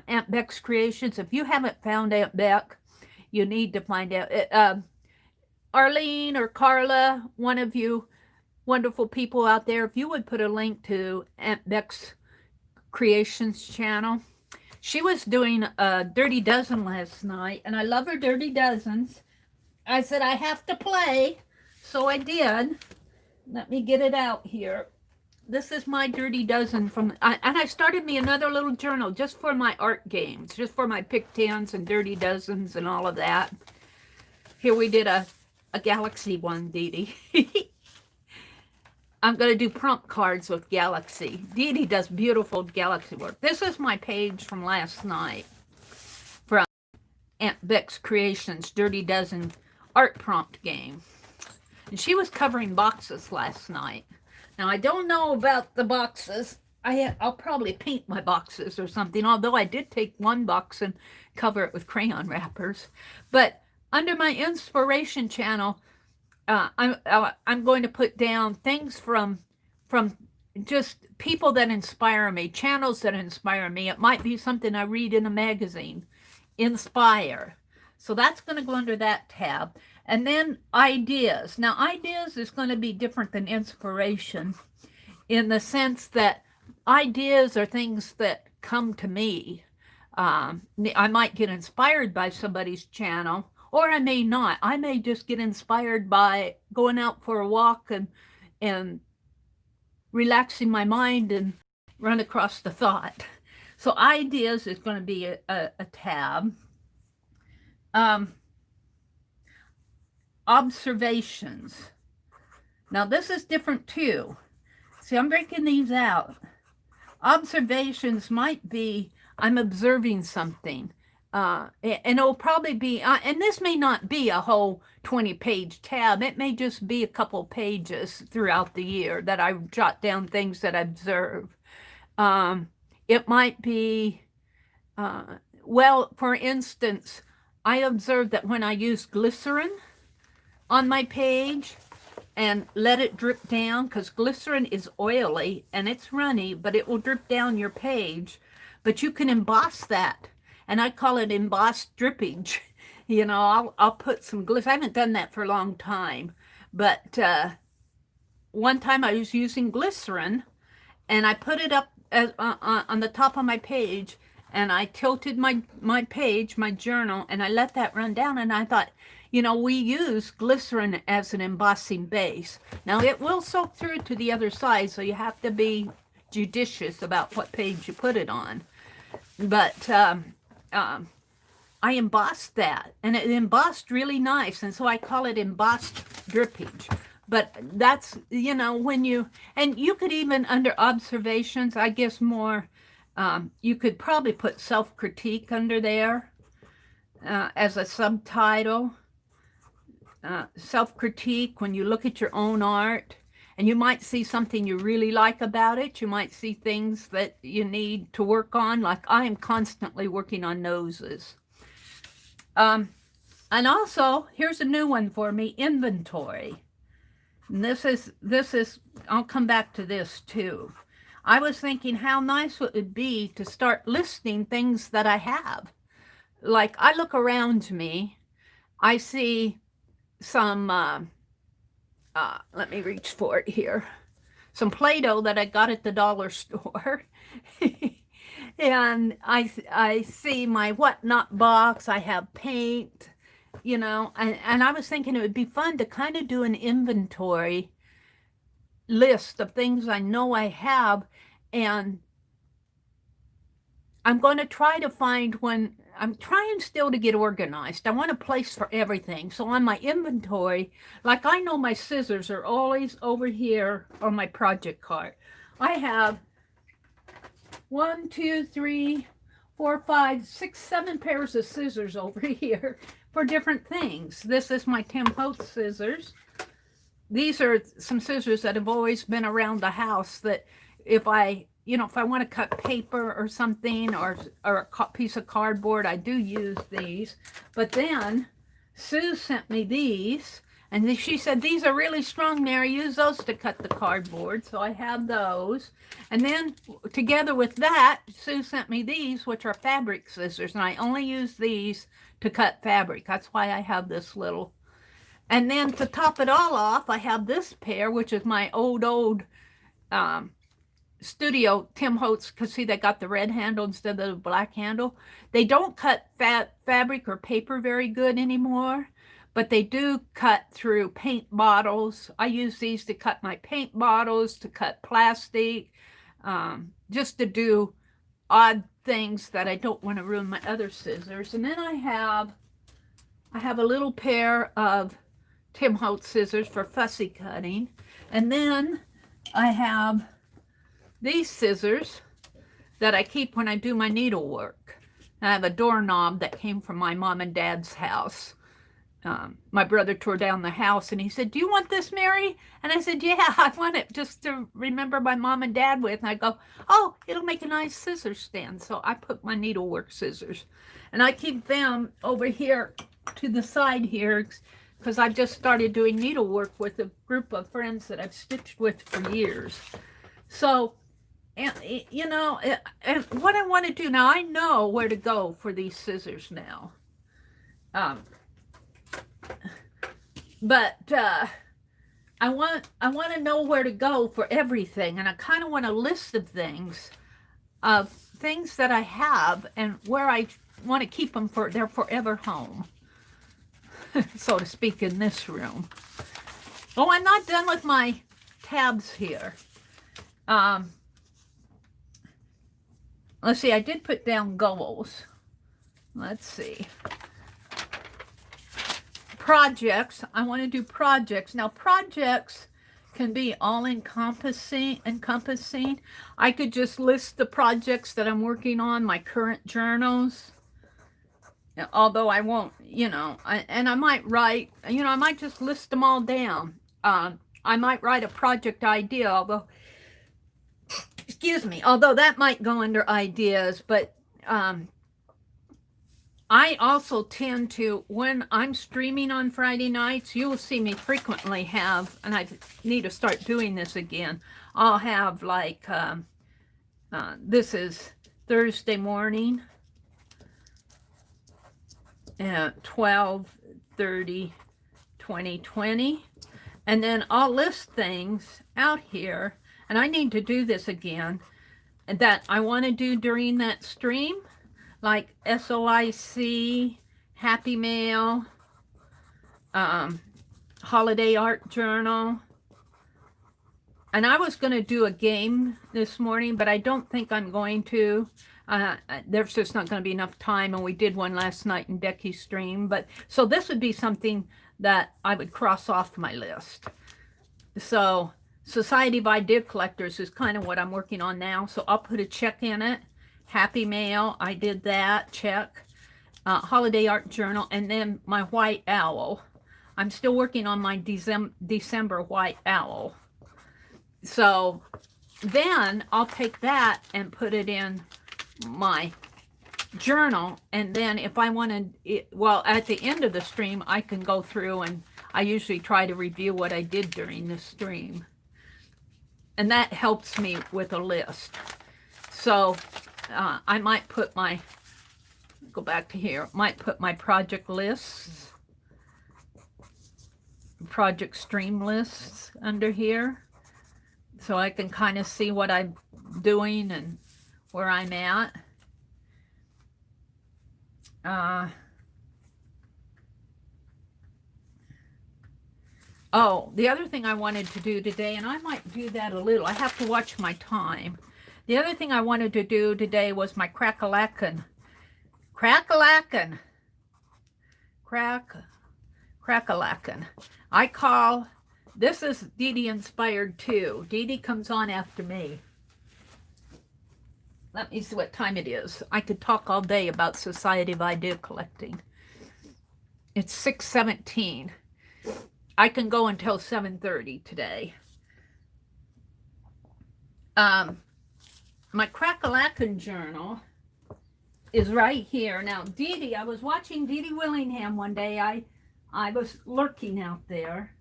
Aunt Beck's Creations. If you haven't found Aunt Beck, you need to find out. Arlene or Carla, one of you wonderful people out there, if you would put a link to Aunt Beck's Creations channel. She was doing a Dirty Dozen last night, and I love her Dirty Dozens. I said, I have to play, so I did. Let me get it out here. This is my Dirty Dozen and I started me another little journal just for my art games, just for my pick 10s and Dirty Dozens and all of that. Here we did a Galaxy one, Dee Dee. I'm going to do prompt cards with Galaxy. Dee Dee does beautiful Galaxy work. This is my page from last night from Aunt Beck's Creations Dirty Dozen art prompt game. And she was covering boxes last night. Now, I don't know about the boxes. I'll probably paint my boxes or something, although I did take one box and cover it with crayon wrappers. But under my inspiration channel, I'm going to put down things from just people that inspire me, channels that inspire me. It might be something I read in a magazine, inspire. So that's going to go under that tab. And then ideas. Now, ideas is going to be different than inspiration in the sense that ideas are things that come to me. I might get inspired by somebody's channel, or I may not. I may just get inspired by going out for a walk and relaxing my mind and run across the thought. So ideas is going to be a tab. Observations. Now this is different too. See, I'm breaking these out. Observations might be I'm observing something. And it'll probably be, and this may not be a whole 20-page tab. It may just be a couple pages throughout the year that I jot down things that I observe. It might be, well, for instance, I observed that when I use glycerin on my page and let it drip down, because glycerin is oily and it's runny, but it will drip down your page. But you can emboss that, and I call it embossed drippage. I'll put some glycerin. I haven't done that for a long time, but one time I was using glycerin, and I put it up on the top of my page, and I tilted my page, my journal, and I let that run down, and I thought, we use glycerin as an embossing base. Now, it will soak through to the other side, so you have to be judicious about what page you put it on. But I embossed that, and it embossed really nice, and so I call it embossed drippage. But that's, when you could even, under observations, I guess more, you could probably put self-critique under there as a subtitle. Self-critique, when you look at your own art, and you might see something you really like about it. You might see things that you need to work on, like I am constantly working on noses. And also, here's a new one for me, inventory. And this is, I'll come back to this too. I was thinking how nice it would be to start listing things that I have. Like, I look around me, I see some, let me reach for it here, some Play-Doh that I got at the dollar store. And I see my whatnot box, I have paint, and I was thinking it would be fun to kind of do an inventory list of things I know I have, and I'm going to try to find when I'm trying still to get organized. I want a place for everything. So on my inventory, like I know my scissors are always over here on my project cart. I have 1, 2, 3, 4, 5, 6, 7 pairs of scissors over here for different things. This is my Tim Holtz scissors. These are some scissors that have always been around the house that if I want to cut paper or something or a piece of cardboard, I do use these. But then Sue sent me these, and she said, these are really strong, Mary. Use those to cut the cardboard. So I have those. And then together with that, Sue sent me these, which are fabric scissors. And I only use these to cut fabric. That's why I have this little. And then to top it all off, I have this pair, which is my old studio Tim Holtz, because see, they got the red handle instead of the black handle. They don't cut fabric or paper very good anymore, but they do cut through paint bottles. I use these to cut my paint bottles, to cut plastic, just to do odd things that I don't want to ruin my other scissors. And then I have a little pair of Tim Holtz scissors for fussy cutting. And then I have these scissors that I keep when I do my needlework. I have a doorknob that came from my mom and dad's house. My brother tore down the house and he said, do you want this, Mary? And I said, yeah, I want it just to remember my mom and dad with. And I go, oh, it'll make a nice scissor stand. So I put my needlework scissors and I keep them over here to the side here because I've just started doing needlework with a group of friends that I've stitched with for years. So, and what I want to do now, I know where to go for these scissors now. But I want to know where to go for everything, and I kind of want a list of things that I have and where I want to keep them for their forever home, so to speak, in this room. Oh, I'm not done with my tabs here. Let's see, I did put down goals. Let's see. Projects. I want to do projects. Now, projects can be all encompassing. I could just list the projects that I'm working on, my current journals. Although I won't, and I might write, I might just list them all down. I might write a project idea, although that might go under ideas, but I also tend to, when I'm streaming on Friday nights, you will see me frequently have, and I need to start doing this again, I'll have like, this is Thursday morning at 12:30, 2020, and then I'll list things out here, and I need to do this again, that I want to do during that stream, like SOIC, Happy Mail, Holiday Art Journal. And I was going to do a game this morning, but I don't think I'm going to. There's just not going to be enough time, and we did one last night in Decky's stream. But so this would be something that I would cross off my list. So Society of Idea Collectors is kind of what I'm working on now. So I'll put a check in it. Happy Mail, I did that, check. Holiday Art Journal, and then my White Owl. I'm still working on my December White Owl. So then I'll take that and put it in my journal, and then if I want to, well, at the end of the stream, I can go through, and I usually try to review what I did during the stream. And that helps me with a list. So I might put my, go back to here, might put my project lists, project stream lists under here, so I can kind of see what I'm doing and where I'm at. Oh, the other thing I wanted to do today, and I might do that a little, I have to watch my time. The other thing I wanted to do today was my crack-a-lackin'. Crack-a-lackin'. Crack-a-lackin'. I call, this is Dee Dee inspired too. Dee Dee comes on after me. Let me see what time it is. I could talk all day about Society of Idea Collecting. It's 6:17. I can go until 7:30 today. My Crack-a-lackin' journal is right here. Now, Dee Dee, I was watching Dee Dee Willingham one day. I was lurking out there.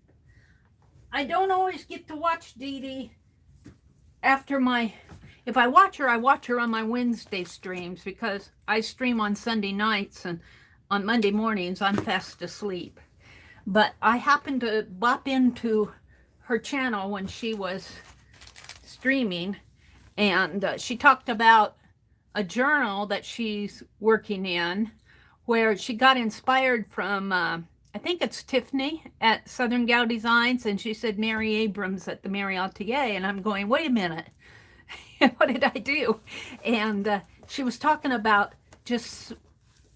I don't always get to watch Dee Dee after if I watch her on my Wednesday streams, because I stream on Sunday nights, and on Monday mornings I'm fast asleep. But I happened to bop into her channel when she was streaming, and she talked about a journal that she's working in where she got inspired from, I think it's Tiffany at Southern Gal Designs, and she said Mary Abrams at the.meri.atelier, and I'm going, wait a minute, what did I do? And she was talking about just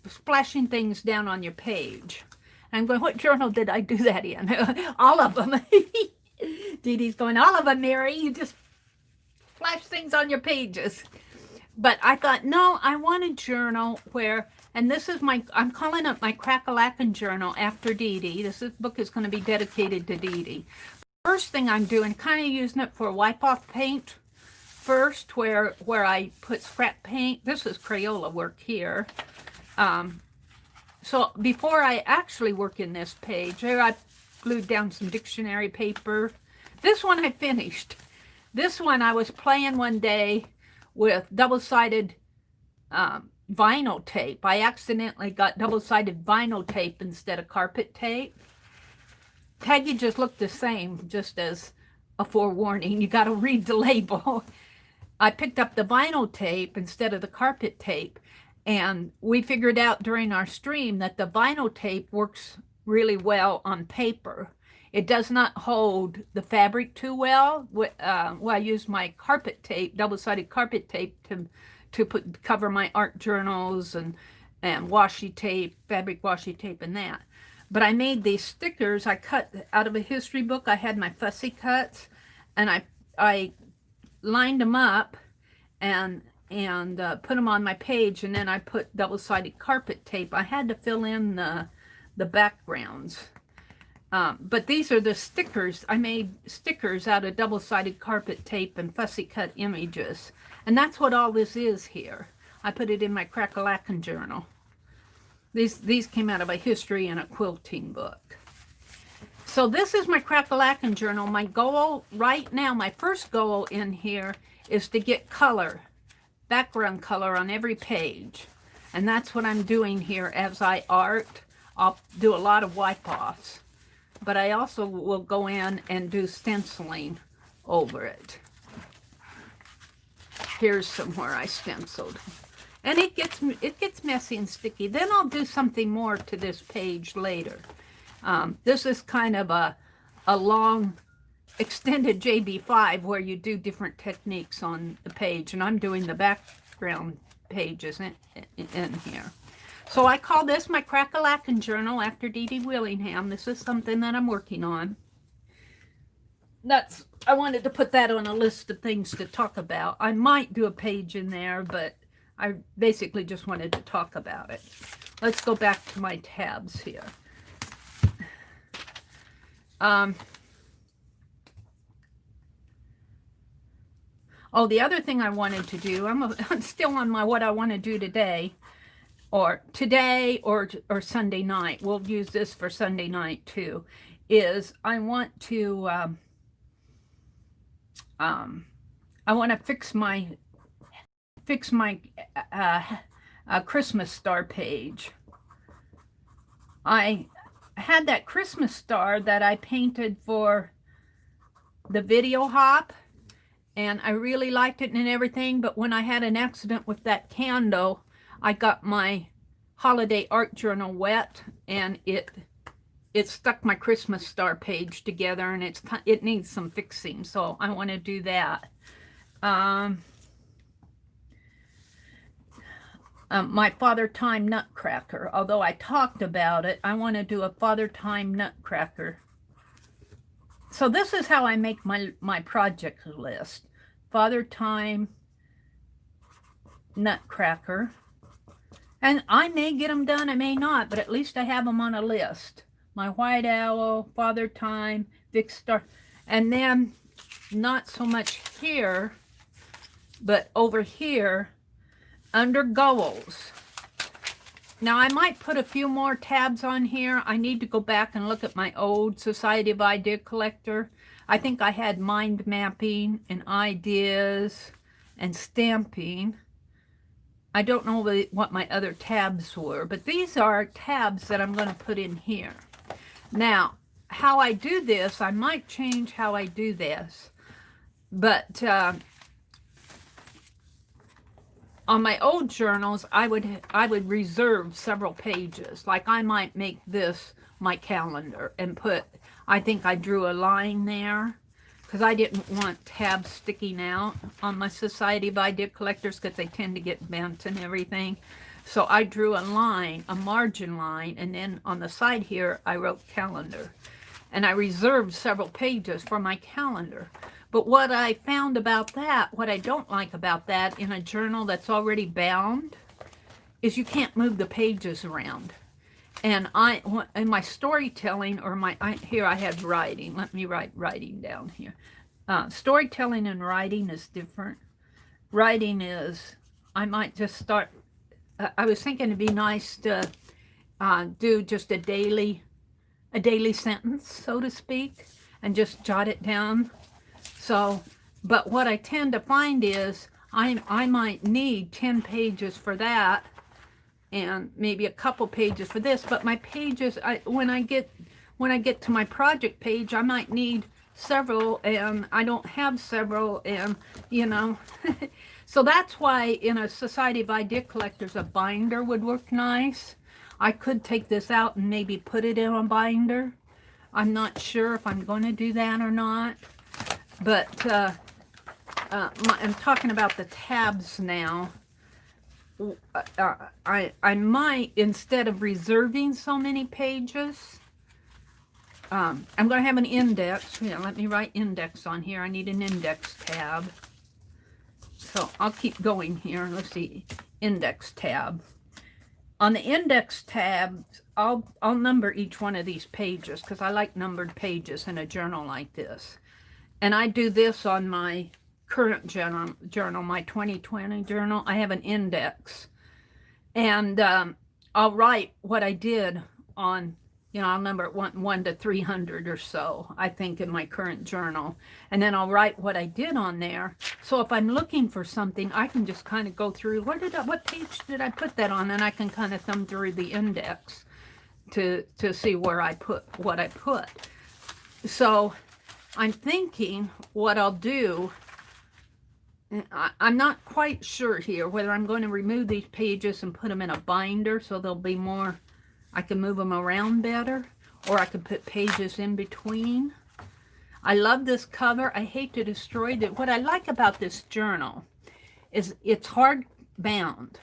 splashing things down on your page. And I'm going, what journal did I do that in? All of them. Dee Dee's going, all of them, Mary, you just flash things on your pages. But I thought, no, I want a journal where, and this is I'm calling it my Crack-a-lackin' journal after Dee Dee. This book is going to be dedicated to Dee Dee. First thing I'm doing, kind of using it for wipe-off paint first, where I put scrap paint. This is Crayola work here. So before I actually work in this page, here I glued down some dictionary paper. This one I finished. This one I was playing one day with double-sided vinyl tape. I accidentally got double-sided vinyl tape instead of carpet tape. Packages look the same, just as a forewarning. You got to read the label. I picked up the vinyl tape instead of the carpet tape, and we figured out during our stream that the vinyl tape works really well on paper. It does not hold the fabric too well. I use my carpet tape, double-sided carpet tape, to cover my art journals and washi tape, fabric washi tape, and that. But I made these stickers. I cut out of a history book. I had my fussy cuts, and I lined them up and put them on my page, and then I put double-sided carpet tape. I had to fill in the backgrounds. But these are the stickers. I made stickers out of double-sided carpet tape and fussy cut images. And that's what all this is here. I put it in my Crack-a-lackin' journal. These came out of a history and a quilting book. So this is my Crack-a-lackin' journal. My goal right now, my first goal in here, is to get color, background color on every page. And that's what I'm doing here as I art. I'll do a lot of wipe-offs. But I also will go in and do stenciling over it. Here's somewhere I stenciled. And it gets messy and sticky. Then I'll do something more to this page later. This is kind of a long extended JB5 where you do different techniques on the page. And I'm doing the background pages in here. So I call this my Crack-a-lackin' journal after Dee Dee Willingham. This is something that I'm working on. I wanted to put that on a list of things to talk about. I might do a page in there, but I basically just wanted to talk about it. Let's go back to my tabs here. Oh, the other thing I wanted to do, I'm still on my what I want to do today. Or Sunday night. We'll use this for Sunday night too. Is I want to fix my Christmas star page. I had that Christmas star that I painted for the video hop, and I really liked it and everything. But when I had an accident with that candle, I got my holiday art journal wet, and it stuck my Christmas star page together, and it needs some fixing. So I want to do that. my Father Time Nutcracker. Although I talked about it, I want to do a Father Time Nutcracker. So this is how I make my project list. Father Time Nutcracker. And I may get them done, I may not, but at least I have them on a list. My White Owl, Father Time, Vic Star, and then not so much here, but over here, under goals. Now I might put a few more tabs on here. I need to go back and look at my old Society of Idea Collector. I think I had mind mapping and ideas and stamping. I don't know what my other tabs were, but these are tabs that I'm going to put in here. Now, how I do this, I might change how I do this, but on my old journals, I would reserve several pages. Like I might make this my calendar and put, I think I drew a line there because I didn't want tabs sticking out on my Society of Idea Collectors because they tend to get bent and everything. So I drew a line, a margin line, and then on the side here, I wrote calendar. And I reserved several pages for my calendar. But what I found about that, what I don't like about that in a journal that's already bound, is you can't move the pages around. And in my storytelling, or here I have writing. Let me write writing down here. Storytelling and writing is different. Writing is, I might just start, I was thinking it'd be nice to do just a daily sentence, so to speak, and just jot it down. So, but what I tend to find is I might need 10 pages for that and maybe a couple pages for this, but my pages, when I get to my project page, I might need several, and I don't have several, and you know. So that's why in a Society of Idea Collectors, a binder would work nice. I could take this out and maybe put it in a binder. I'm not sure if I'm going to do that or not. But I'm talking about the tabs now. I might, instead of reserving so many pages, I'm going to have an index. Yeah, let me write index on here. I need an index tab. So I'll keep going here. Let's see, index tab. On the index tab, I'll number each one of these pages because I like numbered pages in a journal like this. And I do this on my current journal, my 2020 journal. I have an index. And I'll write what I did on, you know, I'll number it 1 to 300 or so, I think, in my current journal. And then I'll write what I did on there. So if I'm looking for something, I can just kind of go through, what page did I put that on? And I can kind of thumb through the index to see where I put what I put. So I'm thinking what I'll do, I'm not quite sure here whether I'm going to remove these pages and put them in a binder so they'll be more, I can move them around better, or I could put pages in between. I love this cover. I hate to destroy it. What I like about this journal is it's hard bound.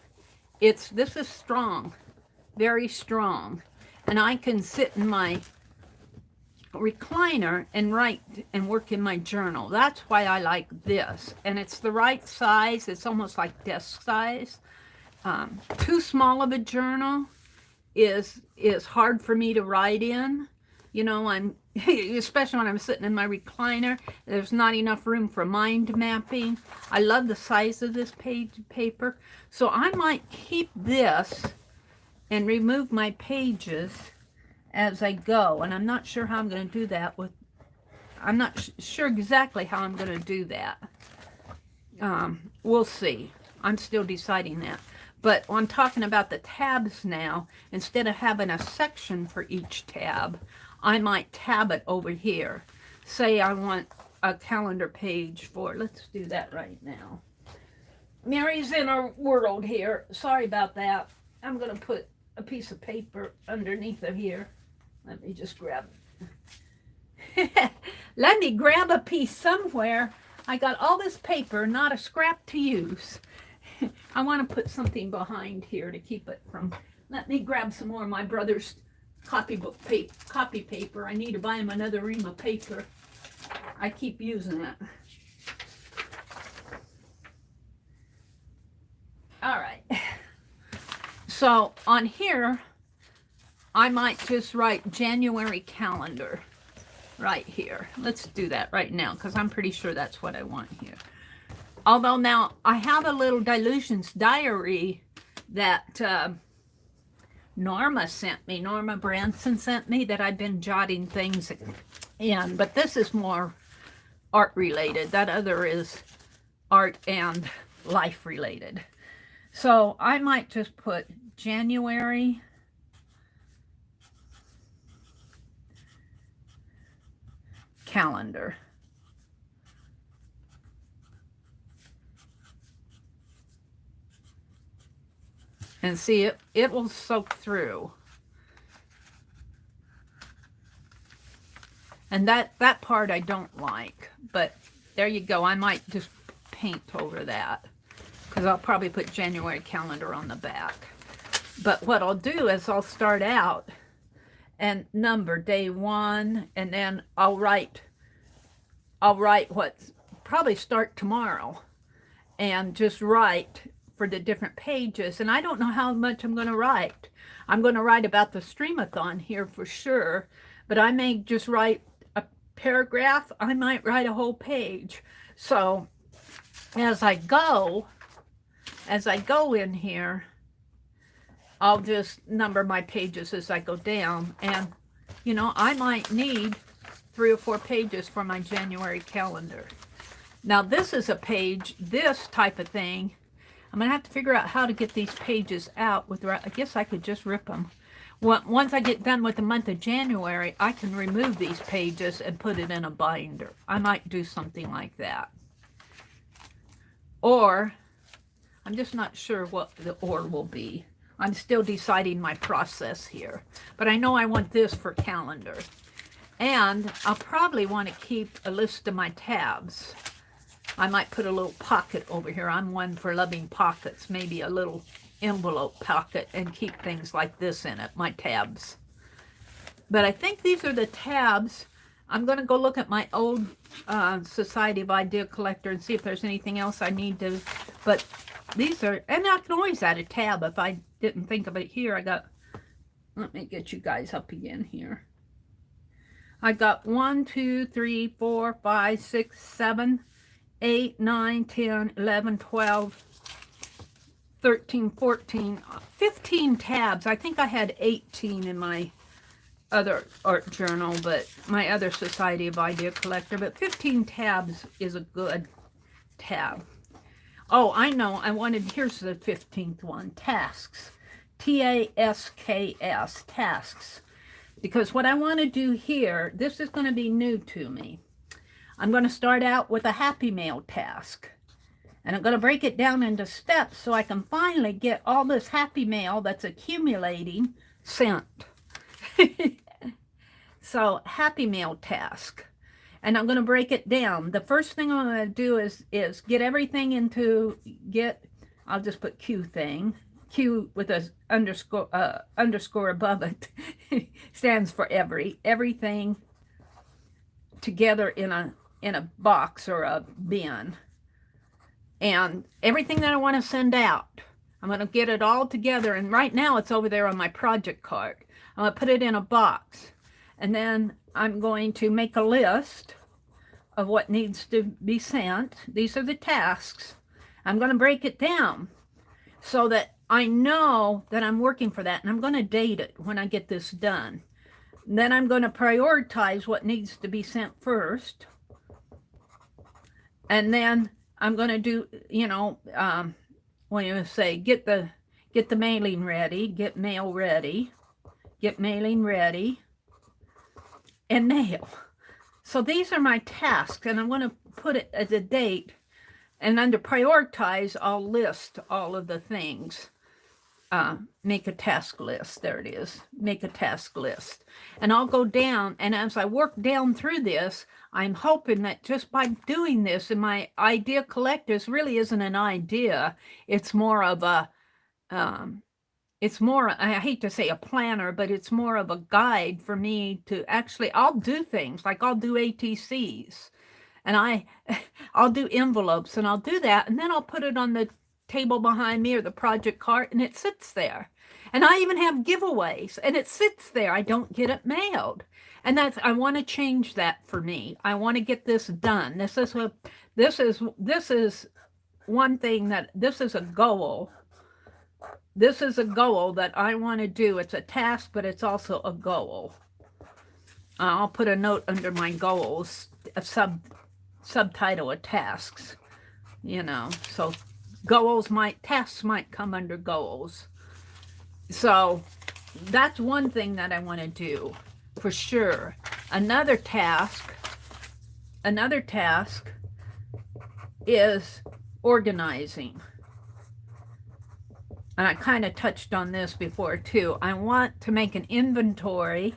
This is strong, very strong. And I can sit in my recliner and write and work in my journal. That's why I like this. And it's the right size. It's almost like desk size. Too small of a journal is hard for me to write in. You know, especially when I'm sitting in my recliner, there's not enough room for mind mapping. I love the size of this paper. So I might keep this and remove my pages as I go. And I'm not sure how I'm going to do that I'm not sure exactly how I'm going to do that. We'll see. I'm still deciding that. But I'm talking about the tabs now. Instead of having a section for each tab, I might tab it over here. Say I want a calendar page for, let's do that right now. Mary's in our world here. Sorry about that. I'm going to put a piece of paper underneath of here. Let me just grab it. Let me grab a piece somewhere. I got all this paper, not a scrap to use. I want to put something behind here to keep it from. Let me grab some more of my brother's copy paper. I need to buy him another ream of paper. I keep using it. All right. So on here, I might just write January calendar right here. Let's do that right now because I'm pretty sure that's what I want here. Although now I have a little Delusions diary that Norma sent me, Norma Branson sent me, that I've been jotting things in, but this is more art related. That other is art and life related. So I might just put January calendar. And see, it will soak through. And that part I don't like, but there you go. I might just paint over that because I'll probably put January calendar on the back. But what I'll do is I'll start out and number day 1, and then I'll write what probably start tomorrow and just write for the different pages. And I don't know how much I'm going to write. I'm going to write about the Stream-athon here for sure, but I may just write a paragraph. I might write a whole page. So as I go in here, I'll just number my pages as I go down. And, you know, I might need 3 or 4 pages for my January calendar. Now, this is a page, this type of thing. I'm going to have to figure out how to get these pages out. I guess I could just rip them. Once I get done with the month of January, I can remove these pages and put it in a binder. I might do something like that. Or, I'm just not sure what the or will be. I'm still deciding my process here. But I know I want this for calendar. And I'll probably want to keep a list of my tabs. I might put a little pocket over here. I'm one for loving pockets. Maybe a little envelope pocket and keep things like this in it, my tabs. But I think these are the tabs. I'm going to go look at my old Society of Idea Collector and see if there's anything else I need to. But these are, and I can always add a tab if I didn't think of it here. Let me get you guys up again here. I got 1, 2, 3, 4, 5, 6, 7, 8, 9, 10, 11, 12, 13, 14, 15 tabs. I think I had 18 in my other art journal, but my other Society of Idea Collector. But 15 tabs is a good tab. Oh, I know. Here's the 15th one. Tasks. Tasks. Tasks. Because what I want to do here, this is going to be new to me. I'm going to start out with a Happy Mail task. And I'm going to break it down into steps so I can finally get all this Happy Mail that's accumulating sent. So, Happy Mail task. And I'm going to break it down. The first thing I'm going to do is get everything into I'll just put Q thing. Q with a underscore above it stands for everything together in a box or a bin. And everything that I want to send out, I'm going to get it all together. And right now it's over there on my project card. I'm going to put it in a box. And then I'm going to make a list of what needs to be sent. These are the tasks. I'm going to break it down so that I know that I'm working for that. And I'm going to date it when I get this done. And then I'm going to prioritize what needs to be sent first. And then I'm going to do, when you say get the mailing ready, get mail ready, get mailing ready, and mail. So these are my tasks, and I'm going to put it as a date. And under prioritize, I'll list all of the things. Make a task list. There it is. Make a task list. And I'll go down, and as I work down through this, I'm hoping that just by doing this, and my idea collectors really isn't an idea. It's more of a, it's more, I hate to say a planner, but it's more of a guide for me to actually, I'll do things like I'll do ATCs and I'll do envelopes and I'll do that. And then I'll put it on the table behind me or the project cart and it sits there. And I even have giveaways and it sits there. I don't get it mailed. And I want to change that for me. I want to get this done. This is one thing this is a goal. This is a goal that I want to do. It's a task, but it's also a goal. I'll put a note under my goals, a subtitle of tasks, so tasks might come under goals. So that's one thing that I want to do for sure. Another task is organizing. And I kind of touched on this before too. I want to make an inventory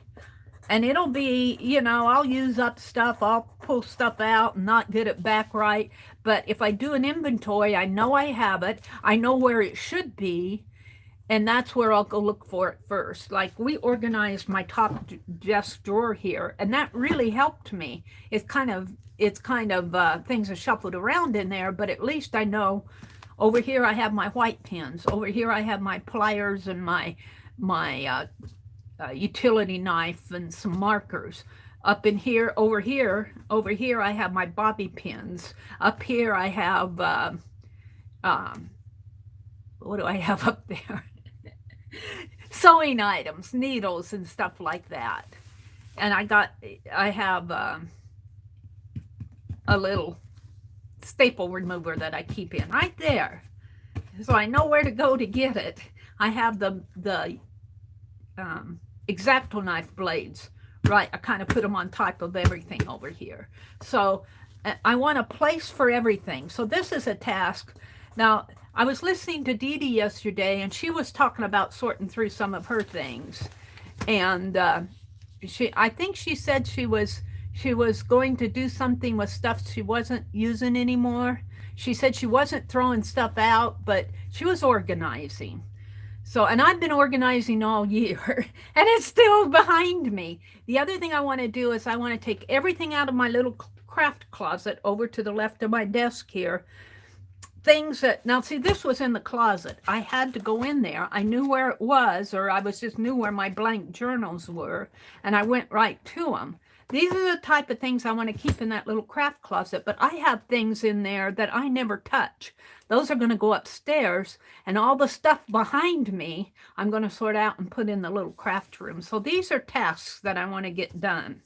and it'll be, I'll use up stuff. I'll pull stuff out and not get it back right. But if I do an inventory, I know I have it. I know where it should be. And that's where I'll go look for it first. Like we organized my top desk drawer here and that really helped me. It's kind of things are shuffled around in there, but at least I know. Over here, I have my white pens. Over here, I have my pliers and my utility knife and some markers. Up in here, over here, I have my bobby pins. Up here, I have, what do I have up there? Sewing items, needles and stuff like that. And I have a little staple remover that I keep in right there, so I know where to go to get it. I have the X-Acto knife blades, right? I kind of put them on top of everything over here. So I want a place for everything. So this is a task. Now I was listening to Dee Dee yesterday, and she was talking about sorting through some of her things, and I think she said she was going to do something with stuff she wasn't using anymore. She said she wasn't throwing stuff out, but she was organizing. So, and I've been organizing all year, and it's still behind me. The other thing I want to do is I want to take everything out of my little craft closet over to the left of my desk here. Things that, now see, this was in the closet. I had to go in there. I knew where it was, or I just knew where my blank journals were, and I went right to them. These are the type of things I want to keep in that little craft closet, but I have things in there that I never touch. Those are going to go upstairs, and all the stuff behind me, I'm going to sort out and put in the little craft room. So these are tasks that I want to get done.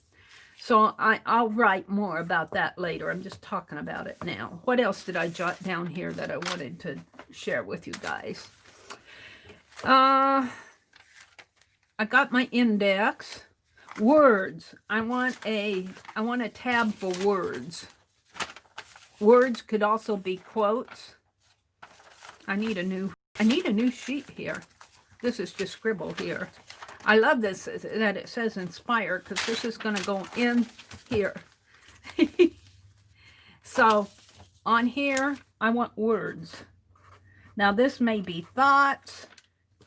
So I'll write more about that later. I'm just talking about it now. What else did I jot down here that I wanted to share with you guys? I got my index. Words. I want a tab for words. Words could also be quotes. I need a new sheet here. This is just scribble here. I love this that it says inspire, because this is going to go in here. So on here, I want words. Now this may be thoughts.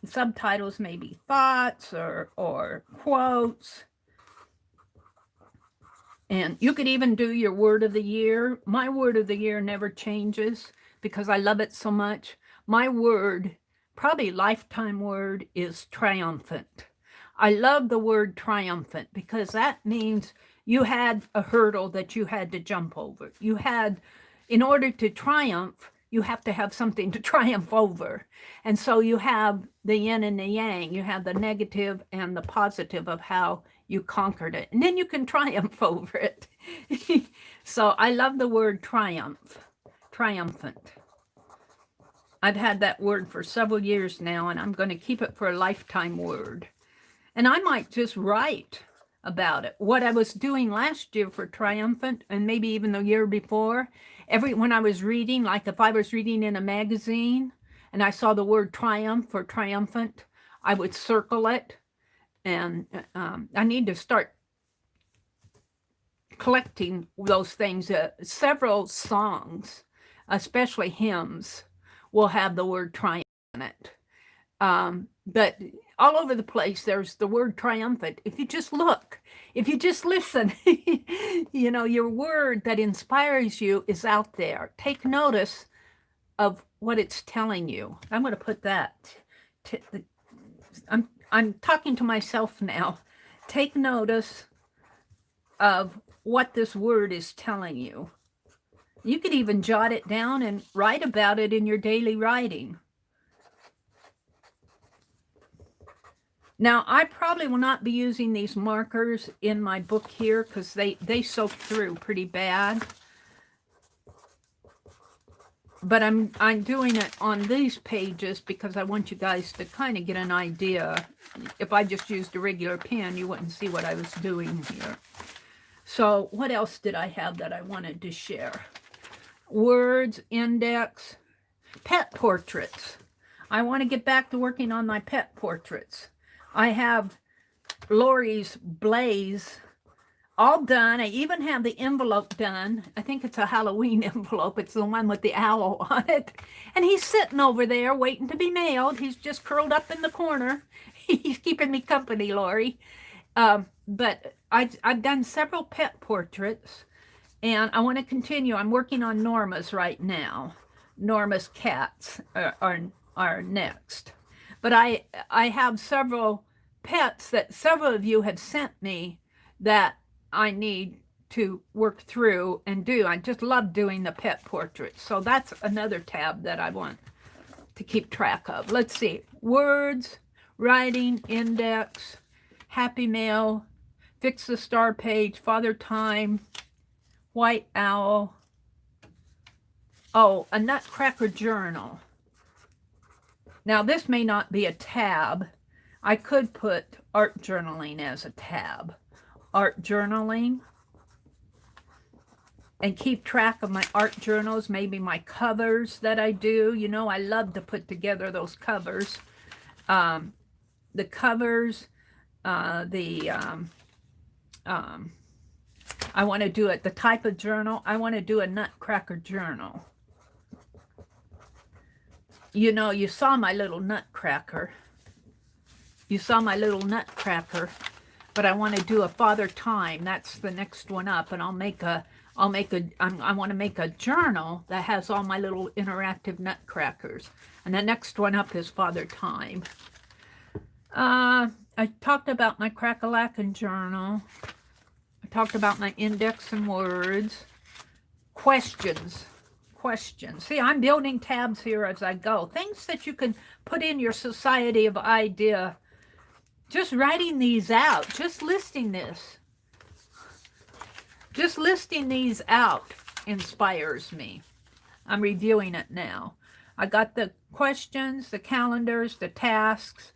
Subtitles may be thoughts or quotes. And you could even do your word of the year. My word of the year never changes because I love it so much. My word, probably lifetime word, is triumphant. I love the word triumphant because that means you had a hurdle that you had to jump over. You had, in order to triumph, you have to have something to triumph over. And so you have the yin and the yang. You have the negative and the positive of how you conquered it. And then you can triumph over it. So I love the word triumph, triumphant. I've had that word for several years now, and I'm going to keep it for a lifetime word. And I might just write about it. What I was doing last year for triumphant, and maybe even the year before, when I was reading, like if I was reading in a magazine and I saw the word triumph or triumphant, I would circle it. And I need to start collecting those things. Several songs, especially hymns, will have the word triumph in it. But all over the place, there's the word triumphant. If you just look, if you just listen, you know, your word that inspires you is out there. Take notice of what it's telling you. I'm going to put that. I'm talking to myself now. Take notice of what this word is telling you. You could even jot it down and write about it in your daily writing. Now, I probably will not be using these markers in my book here because they soak through pretty bad. But I'm doing it on these pages because I want you guys to kind of get an idea. If I just used a regular pen, you wouldn't see what I was doing here. So what else did I have that I wanted to share? Words, index, pet portraits. I want to get back to working on my pet portraits. I have Lori's Blaze all done. I even have the envelope done. I think it's a Halloween envelope. It's the one with the owl on it. And he's sitting over there waiting to be mailed. He's just curled up in the corner. He's keeping me company, Lori. But I've done several pet portraits, and I want to continue. I'm working on Norma's right now. Norma's cats are next. But I have several pets that several of you have sent me that I need to work through and do. I just love doing the pet portraits. So that's another tab that I want to keep track of. Let's see. Words, writing, index, Happy Mail, Fix the Star Page, Father Time, White Owl. Oh, a Nutcracker Journal. Now, this may not be a tab. I could put art journaling as a tab. Art journaling. And keep track of my art journals, maybe my covers that I do. You know, I love to put together those covers. The covers, I want to do it, the type of journal, I want to do a Nutcracker journal. You know, you saw my little nutcracker. You saw my little nutcracker, but I want to do a Father Time. That's the next one up, and I want to make a journal that has all my little interactive nutcrackers. And the next one up is Father Time. I talked about my Crack-a-Lackin' journal. I talked about my index and words. Questions. See, I'm building tabs here as I go. Things that you can put in your society of idea. Just writing these out. Just listing this. Just listing these out inspires me. I'm reviewing it now. I got the questions, the calendars, the tasks,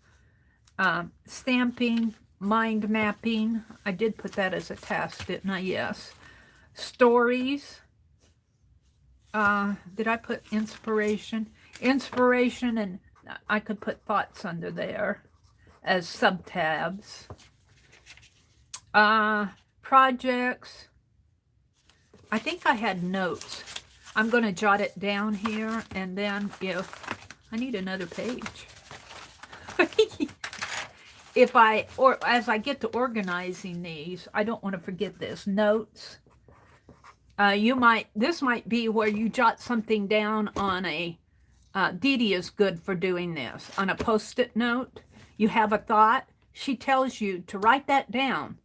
stamping, mind mapping. I did put that as a task, didn't I? Yes. Stories. Did I put inspiration? Inspiration, and I could put thoughts under there as sub-tabs. Projects. I think I had notes. I'm going to jot it down here, and then if I need another page. As I get to organizing these, I don't want to forget this. Notes. This might be where you jot something down on a, Dee Dee is good for doing this. On a Post-it note, you have a thought. She tells you to write that down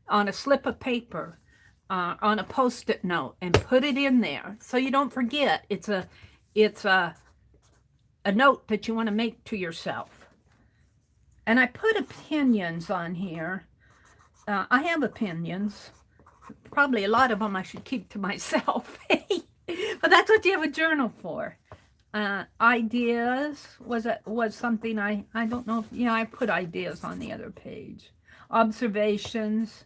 on a slip of paper, on a Post-it note, and put it in there so you don't forget. It's a note that you want to make to yourself. And I put opinions on here. I have opinions. Probably a lot of them I should keep to myself. But that's what you have a journal for. Ideas was something I don't know if, I put ideas on the other page. Observations,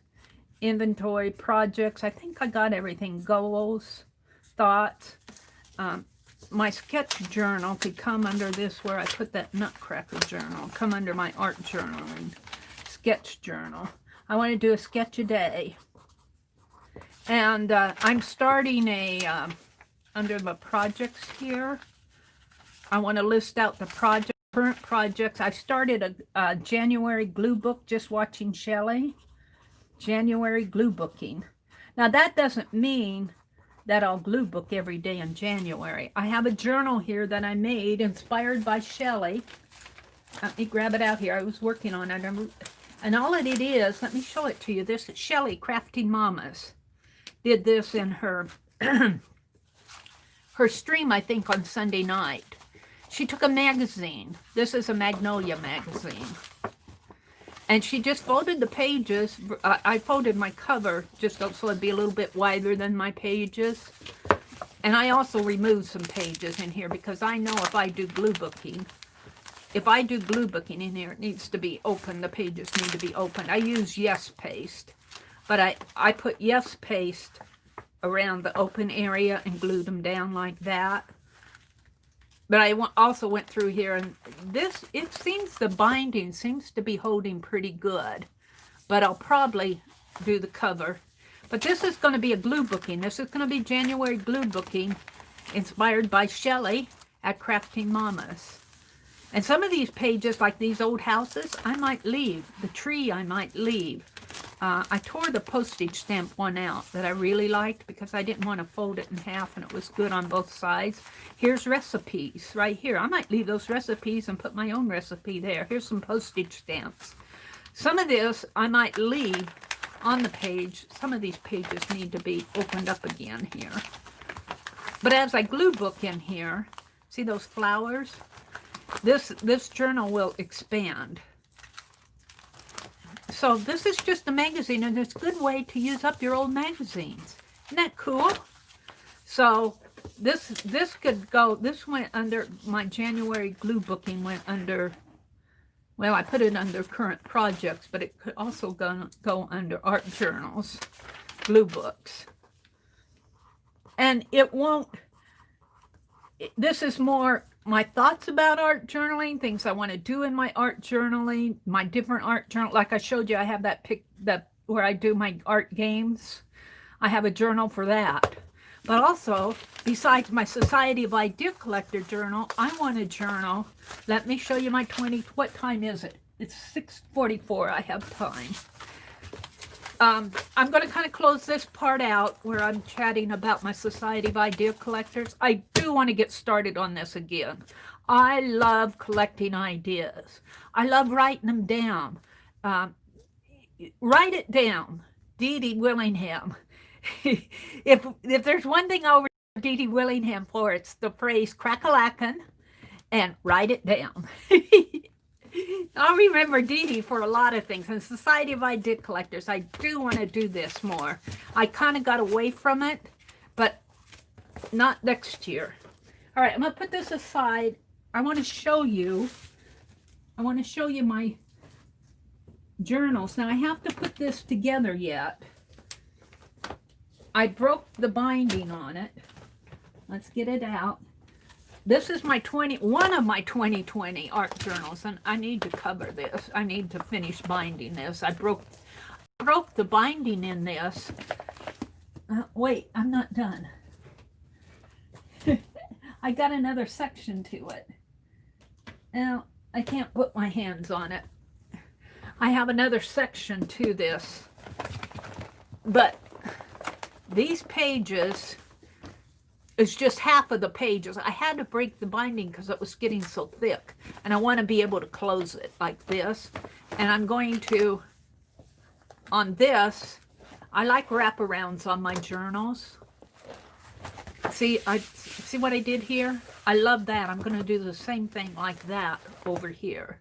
inventory, projects. I think I got everything. Goals, thoughts. My sketch journal could come under this where I put that Nutcracker journal. Come under my art journaling. Sketch journal. I want to do a sketch a day. And I'm starting under the projects here. I want to list out the current projects. I started a January glue book, just watching Shelley. January glue booking. Now that doesn't mean that I'll glue book every day in January. I have a journal here that I made inspired by Shelley. Let me grab it out here. I was working on it. And all it is, let me show it to you. This is Shelley, Crafting Mamas. Did this in her, her stream, I think, on Sunday night. She took a magazine. This is a Magnolia magazine. And she just folded the pages. I folded my cover just so it'd be a little bit wider than my pages. And I also removed some pages in here because I know if I do glue booking in here, it needs to be open. The pages need to be open. I use Yes Paste, but I put Yes Paste around the open area and glued them down like that. But I also went through here, and it seems the binding seems to be holding pretty good. But I'll probably do the cover. But this is going to be a glue booking. This is going to be January glue booking, inspired by Shelley at Crafting Mamas. And some of these pages, like these old houses, I might leave. The tree I might leave. I tore the postage stamp one out that I really liked because I didn't want to fold it in half and it was good on both sides. Here's recipes right here. I might leave those recipes and put my own recipe there. Here's some postage stamps. Some of this I might leave on the page. Some of these pages need to be opened up again here. But as I glue book in here, see those flowers? This journal will expand. So this is just a magazine, and it's a good way to use up your old magazines. Isn't that cool? So this could go, this went under, my January glue booking went under, well, I put it under current projects, but it could also go under art journals, glue books. And it won't, this is more my thoughts about art journaling, things I want to do in my art journaling, my different art journal. Like I showed you, I have that where I do my art games. I have a journal for that. But also, besides my Society of Idea Collector journal, I want a journal. Let me show you my what time is it? It's 6:44. I have time. I'm going to kind of close this part out where I'm chatting about my Society of Idea Collectors. I do want to get started on this again. I love collecting ideas. I love writing them down. Write it down. Dee Dee Willingham. if there's one thing over Dee Dee Willingham for, it's the phrase crack-a-lackin' and write it down. I'll remember Dee Dee for a lot of things. And Society of Idea Collectors, I do want to do this more. I kind of got away from it, but not next year. All right, I'm going to put this aside. I want to show you my journals. Now, I have to put this together yet. I broke the binding on it. Let's get it out. This is one of my 2020 art journals, and I need to cover this. I need to finish binding this. I broke the binding in this. Wait, I'm not done. I got another section to it. Now, I can't put my hands on it. I have another section to this. But these pages is just half of the pages. I had to break the binding because it was getting so thick. And I want to be able to close it like this. And I'm going to, on this, I like wraparounds on my journals. See what I did here? I love that. I'm going to do the same thing like that over here.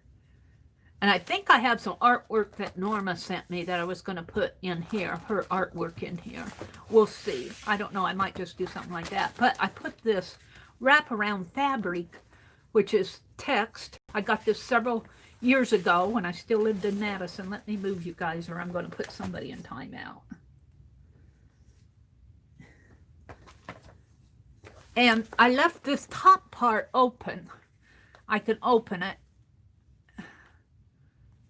And I think I have some artwork that Norma sent me that I was going to put in here, her artwork in here. We'll see. I don't know. I might just do something like that. But I put this wraparound fabric, which is text. I got this several years ago when I still lived in Madison. Let me move you guys or I'm going to put somebody in timeout. And I left this top part open. I can open it.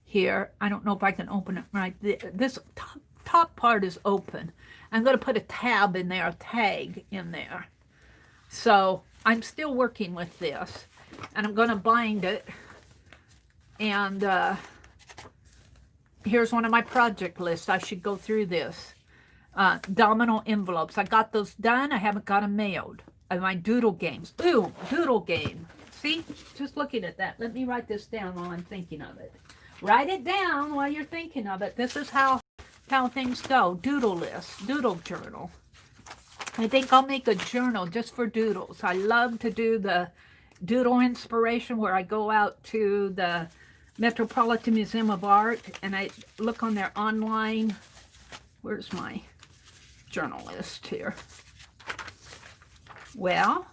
Here, I don't know if I can open it right there. This top top part is open. I'm going to put a tab in there, a tag in there. So I'm still working with this, and I'm going to bind it. And here's one of my project lists. I should go through this. Domino envelopes. I got those done. I haven't got them mailed. My doodle games. Ooh, doodle game. See? Just looking at that. Let me write this down while I'm thinking of it. Write it down while you're thinking of it. This is how things go. Doodle list. Doodle journal. I think I'll make a journal just for doodles. I love to do the doodle inspiration where I go out to the Metropolitan Museum of Art and I look on their online. Where's my journal list here? Well,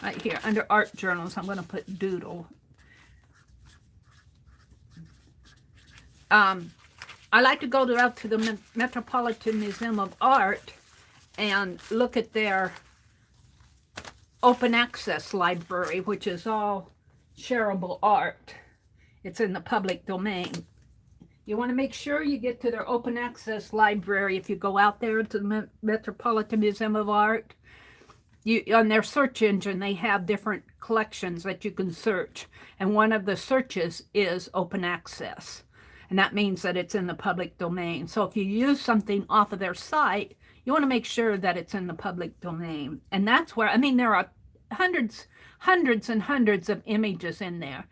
right here under art journals, I'm going to put doodle. I like to go out to the Metropolitan Museum of Art and look at their open access library, which is all shareable art. It's in the public domain. You want to make sure you get to their open access library if you go out there to the Metropolitan Museum of Art. On their search engine, they have different collections that you can search. And one of the searches is open access. And that means that it's in the public domain. So if you use something off of their site, you want to make sure that it's in the public domain. And that's where, I mean, there are hundreds and hundreds of images in there.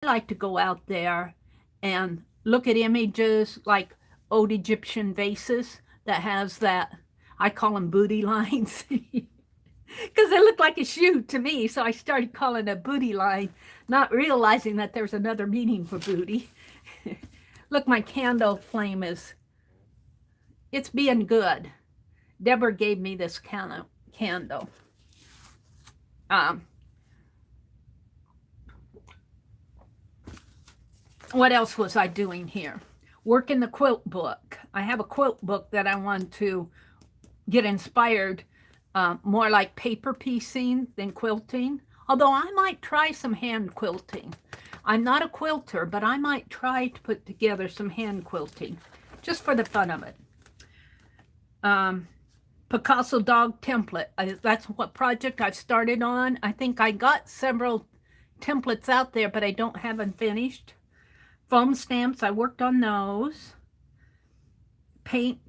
I like to go out there and look at images like old Egyptian vases that has that, I call them booty lines, because they look like a shoe to me. So I started calling it a booty line, not realizing that there's another meaning for booty. Look, my candle flame it's being good. Deborah gave me this candle. What else was I doing here? Working the quilt book. I have a quilt book that I want to get inspired more like paper piecing than quilting. Although I might try some hand quilting. I'm not a quilter, but I might try to put together some hand quilting just for the fun of it. Picasso dog template. That's what project I've started on. I think I got several templates out there, but I don't have them finished. Foam stamps, I worked on those. Paint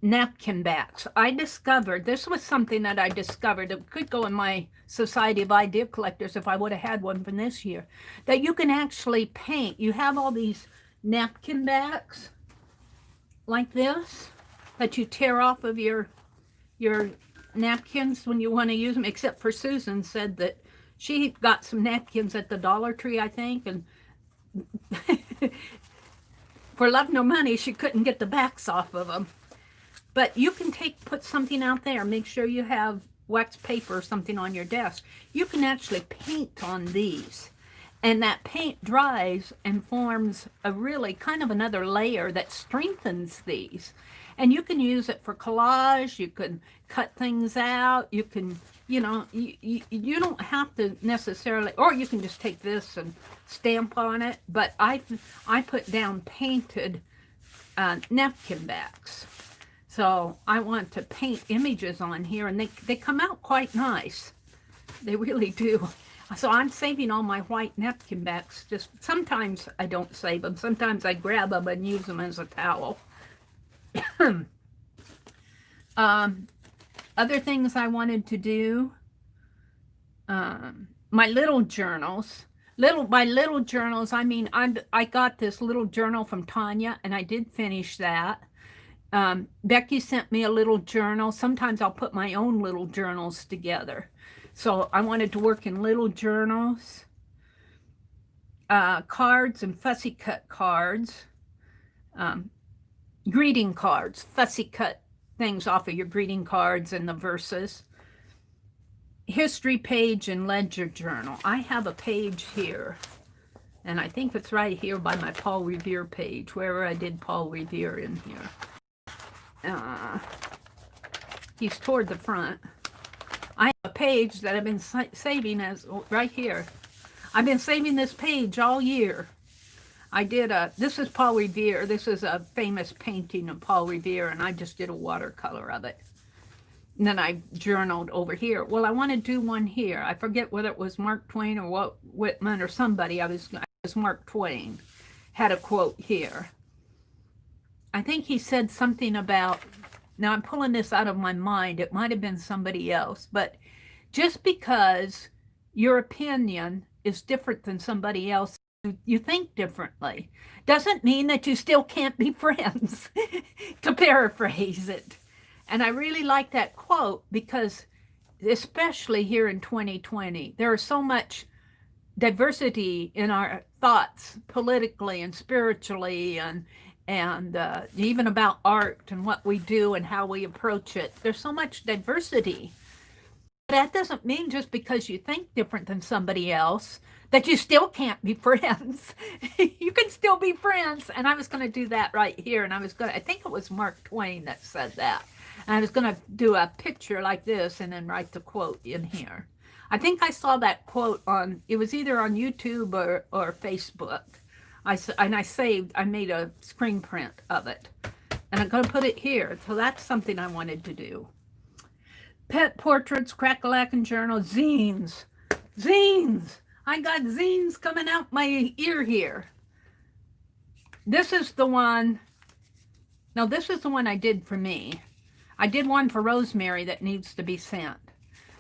napkin backs. I discovered, this was something that I discovered, it could go in my Society of Idea Collectors if I would have had one from this year, that you can actually paint. You have all these napkin backs like this that you tear off of your napkins when you want to use them, except for Susan said that she got some napkins at the Dollar Tree, I think, and for love nor money, she couldn't get the backs off of them. But you can put something out there, make sure you have wax paper or something on your desk. You can actually paint on these. And that paint dries and forms a really kind of another layer that strengthens these. And you can use it for collage, you can cut things out, you can, you know, you don't have to necessarily, or you can just take this and stamp on it. But I put down painted napkin backs. So I want to paint images on here, and they come out quite nice. They really do. So I'm saving all my white napkin backs. Just sometimes I don't save them. Sometimes I grab them and use them as a towel. Other things I wanted to do. My little journals. By little journals, I mean I got this little journal from Tanya, and I did finish that. Becky sent me a little journal. Sometimes I'll put my own little journals together. So I wanted to work in little journals, cards and fussy cut cards, greeting cards, fussy cut things off of your greeting cards and the verses, history page and ledger journal. I have a page here, and I think it's right here by my Paul Revere page, wherever I did Paul Revere in here. He's toward the front. I have a page that I've been saving as right here. I've been saving this page all year. I did this is Paul Revere. This is a famous painting of Paul Revere, and I just did a watercolor of it. And then I journaled over here. Well, I want to do one here. I forget whether it was Mark Twain or Walt Whitman or somebody. I was Mark Twain had a quote here. I think he said something about, now I'm pulling this out of my mind. It might have been somebody else, but just because your opinion is different than somebody else, you think differently, doesn't mean that you still can't be friends, to paraphrase it. And I really like that quote because, especially here in 2020, there is so much diversity in our thoughts, politically and spiritually, and even about art and what we do and how we approach it. There's so much diversity. But that doesn't mean just because you think different than somebody else that you still can't be friends. You can still be friends. And I was going to do that right here. And I think it was Mark Twain that said that. And I was going to do a picture like this and then write the quote in here. I think I saw that quote it was either on YouTube or Facebook. I made a screen print of it. And I'm going to put it here. So that's something I wanted to do. Pet portraits, crack-a-lackin' journal, zines. Zines! I got zines coming out my ear here. This is the one. No, this is the one I did for me. I did one for Rosemary that needs to be sent.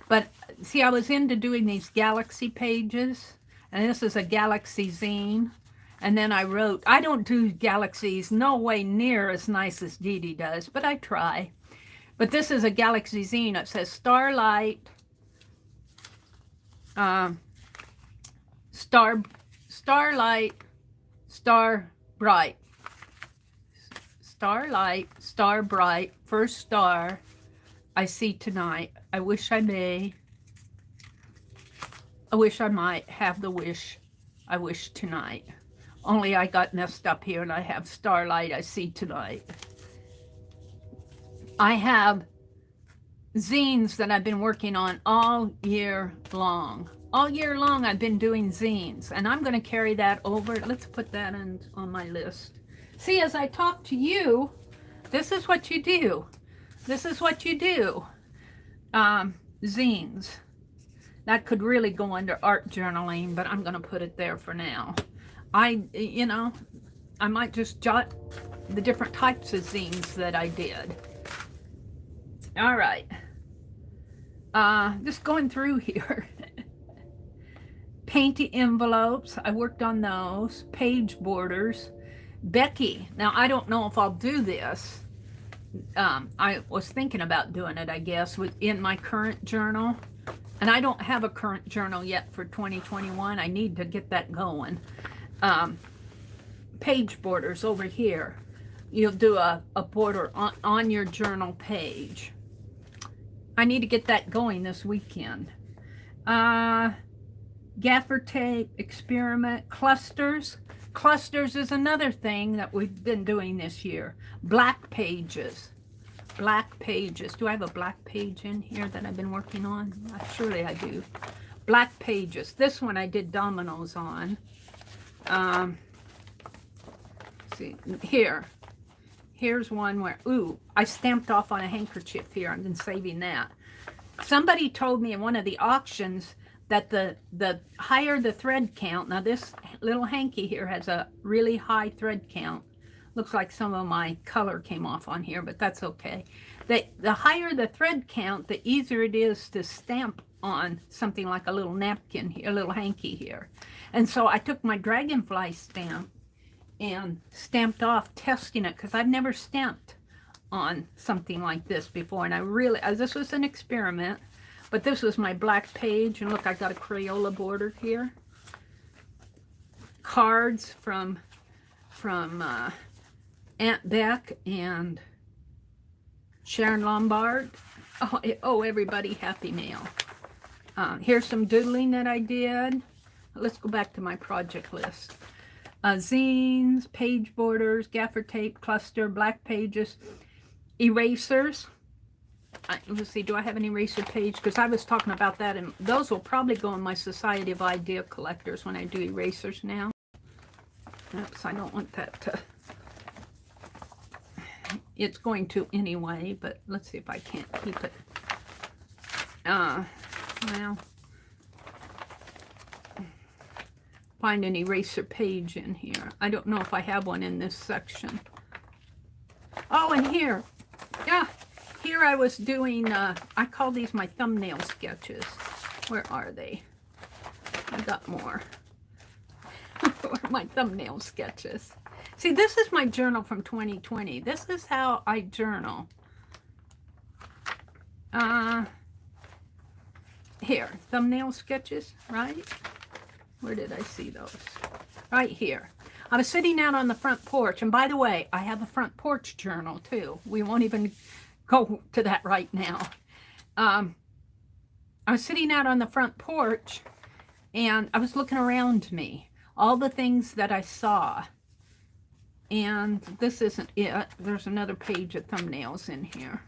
But see, I was into doing these galaxy pages. And this is a galaxy zine. And then I wrote, I don't do galaxies no way near as nice as Dee Dee does, but I try. But this is a galaxy zine. It says Starlight, Starlight, Star Bright. Starlight, Star Bright, first star I see tonight. I wish I may. I wish I might have the wish I wish tonight. Only I got messed up here and I have starlight I see tonight. I have zines that I've been working on all year long. All year long I've been doing zines, and I'm going to carry that over. Let's put that on my list. See, as I talk to you, this is what you do. This is what you do. Zines. That could really go under art journaling, but I'm going to put it there for now. I might just jot the different types of zines that I did. All right. Just going through here. Painty envelopes. I worked on those. Page borders. Becky. Now, I don't know if I'll do this. I was thinking about doing it, I guess, in my current journal. And I don't have a current journal yet for 2021. I need to get that going. Page borders over here. You'll do a border on your journal page. I need to get that going this weekend. Gaffer tape, experiment, clusters. Clusters is another thing that we've been doing this year. Black pages. Black pages. Do I have a black page in here that I've been working on? Surely I do. Black pages. This one I did dominoes on. See, here's one where, I stamped off on a handkerchief here. I've been saving that. Somebody told me in one of the auctions that the higher the thread count, now this little hanky here has a really high thread count. Looks like some of my color came off on here, but that's okay. The higher the thread count, the easier it is to stamp on something like a little napkin here, a little hanky here. And so I took my dragonfly stamp and stamped off, testing it, because I've never stamped on something like this before. And I really, this was an experiment, but this was my black page. And look, I got a Crayola border here. Cards from Aunt Beck and Sharon Lombard. Oh, everybody, happy mail. Here's some doodling that I did. Let's go back to my project list. Zines, page borders, gaffer tape, cluster, black pages, erasers. Let's see, do I have an eraser page? Because I was talking about that, and those will probably go in my Society of Idea Collectors when I do erasers now. Oops, I don't want that to... It's going to anyway, but let's see if I can't keep it. Well, find an eraser page in here. I don't know if I have one in this section. Oh, and here. Yeah, here I was doing, I call these my thumbnail sketches. Where are they? I got more. Where are my thumbnail sketches? See, this is my journal from 2020. This is how I journal. Here, thumbnail sketches, right? Where did I see those? Right here. I was sitting out on the front porch, and by the way, I have a front porch journal too. We won't even go to that right now. I was sitting out on the front porch, and I was looking around me, all the things that I saw. And this isn't it. There's another page of thumbnails in here.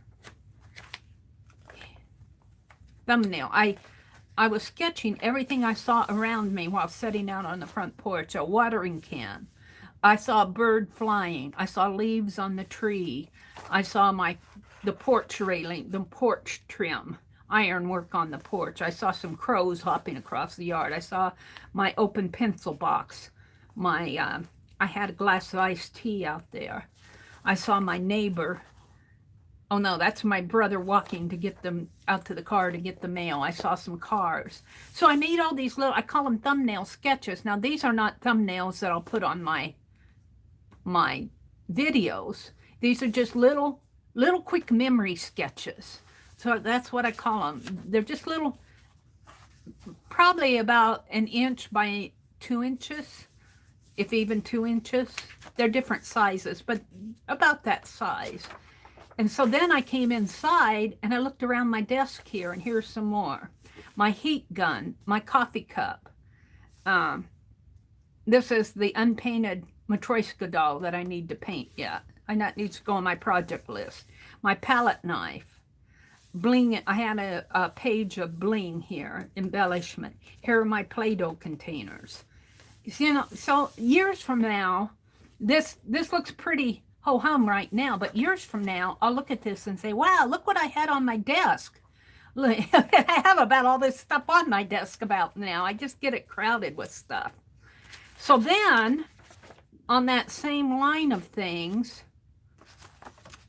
Thumbnail. I was sketching everything I saw around me while sitting out on the front porch. A watering can. I saw a bird flying. I saw leaves on the tree. I saw the porch railing, the porch trim, ironwork on the porch. I saw some crows hopping across the yard. I saw my open pencil box. I had a glass of iced tea out there. I saw my neighbor. Oh no, that's my brother walking to get them out to the car to get the mail. I saw some cars. So I made all these little, I call them thumbnail sketches. Now these are not thumbnails that I'll put on my videos. These are just little quick memory sketches. So that's what I call them. They're just little, probably about 1 inch by 2 inches. If even 2 inches. They're different sizes, but about that size. And so then I came inside and I looked around my desk here, and here's some more. My heat gun, my coffee cup. This is the unpainted Matryoshka doll that I need to paint yet. That needs to go on my project list. My palette knife. Bling, I had a page of bling here, embellishment. Here are my Play-Doh containers. You know, so years from now, this looks pretty ho-hum right now, but years from now, I'll look at this and say, wow, look what I had on my desk. Look, I have about all this stuff on my desk about now. I just get it crowded with stuff. So then, on that same line of things,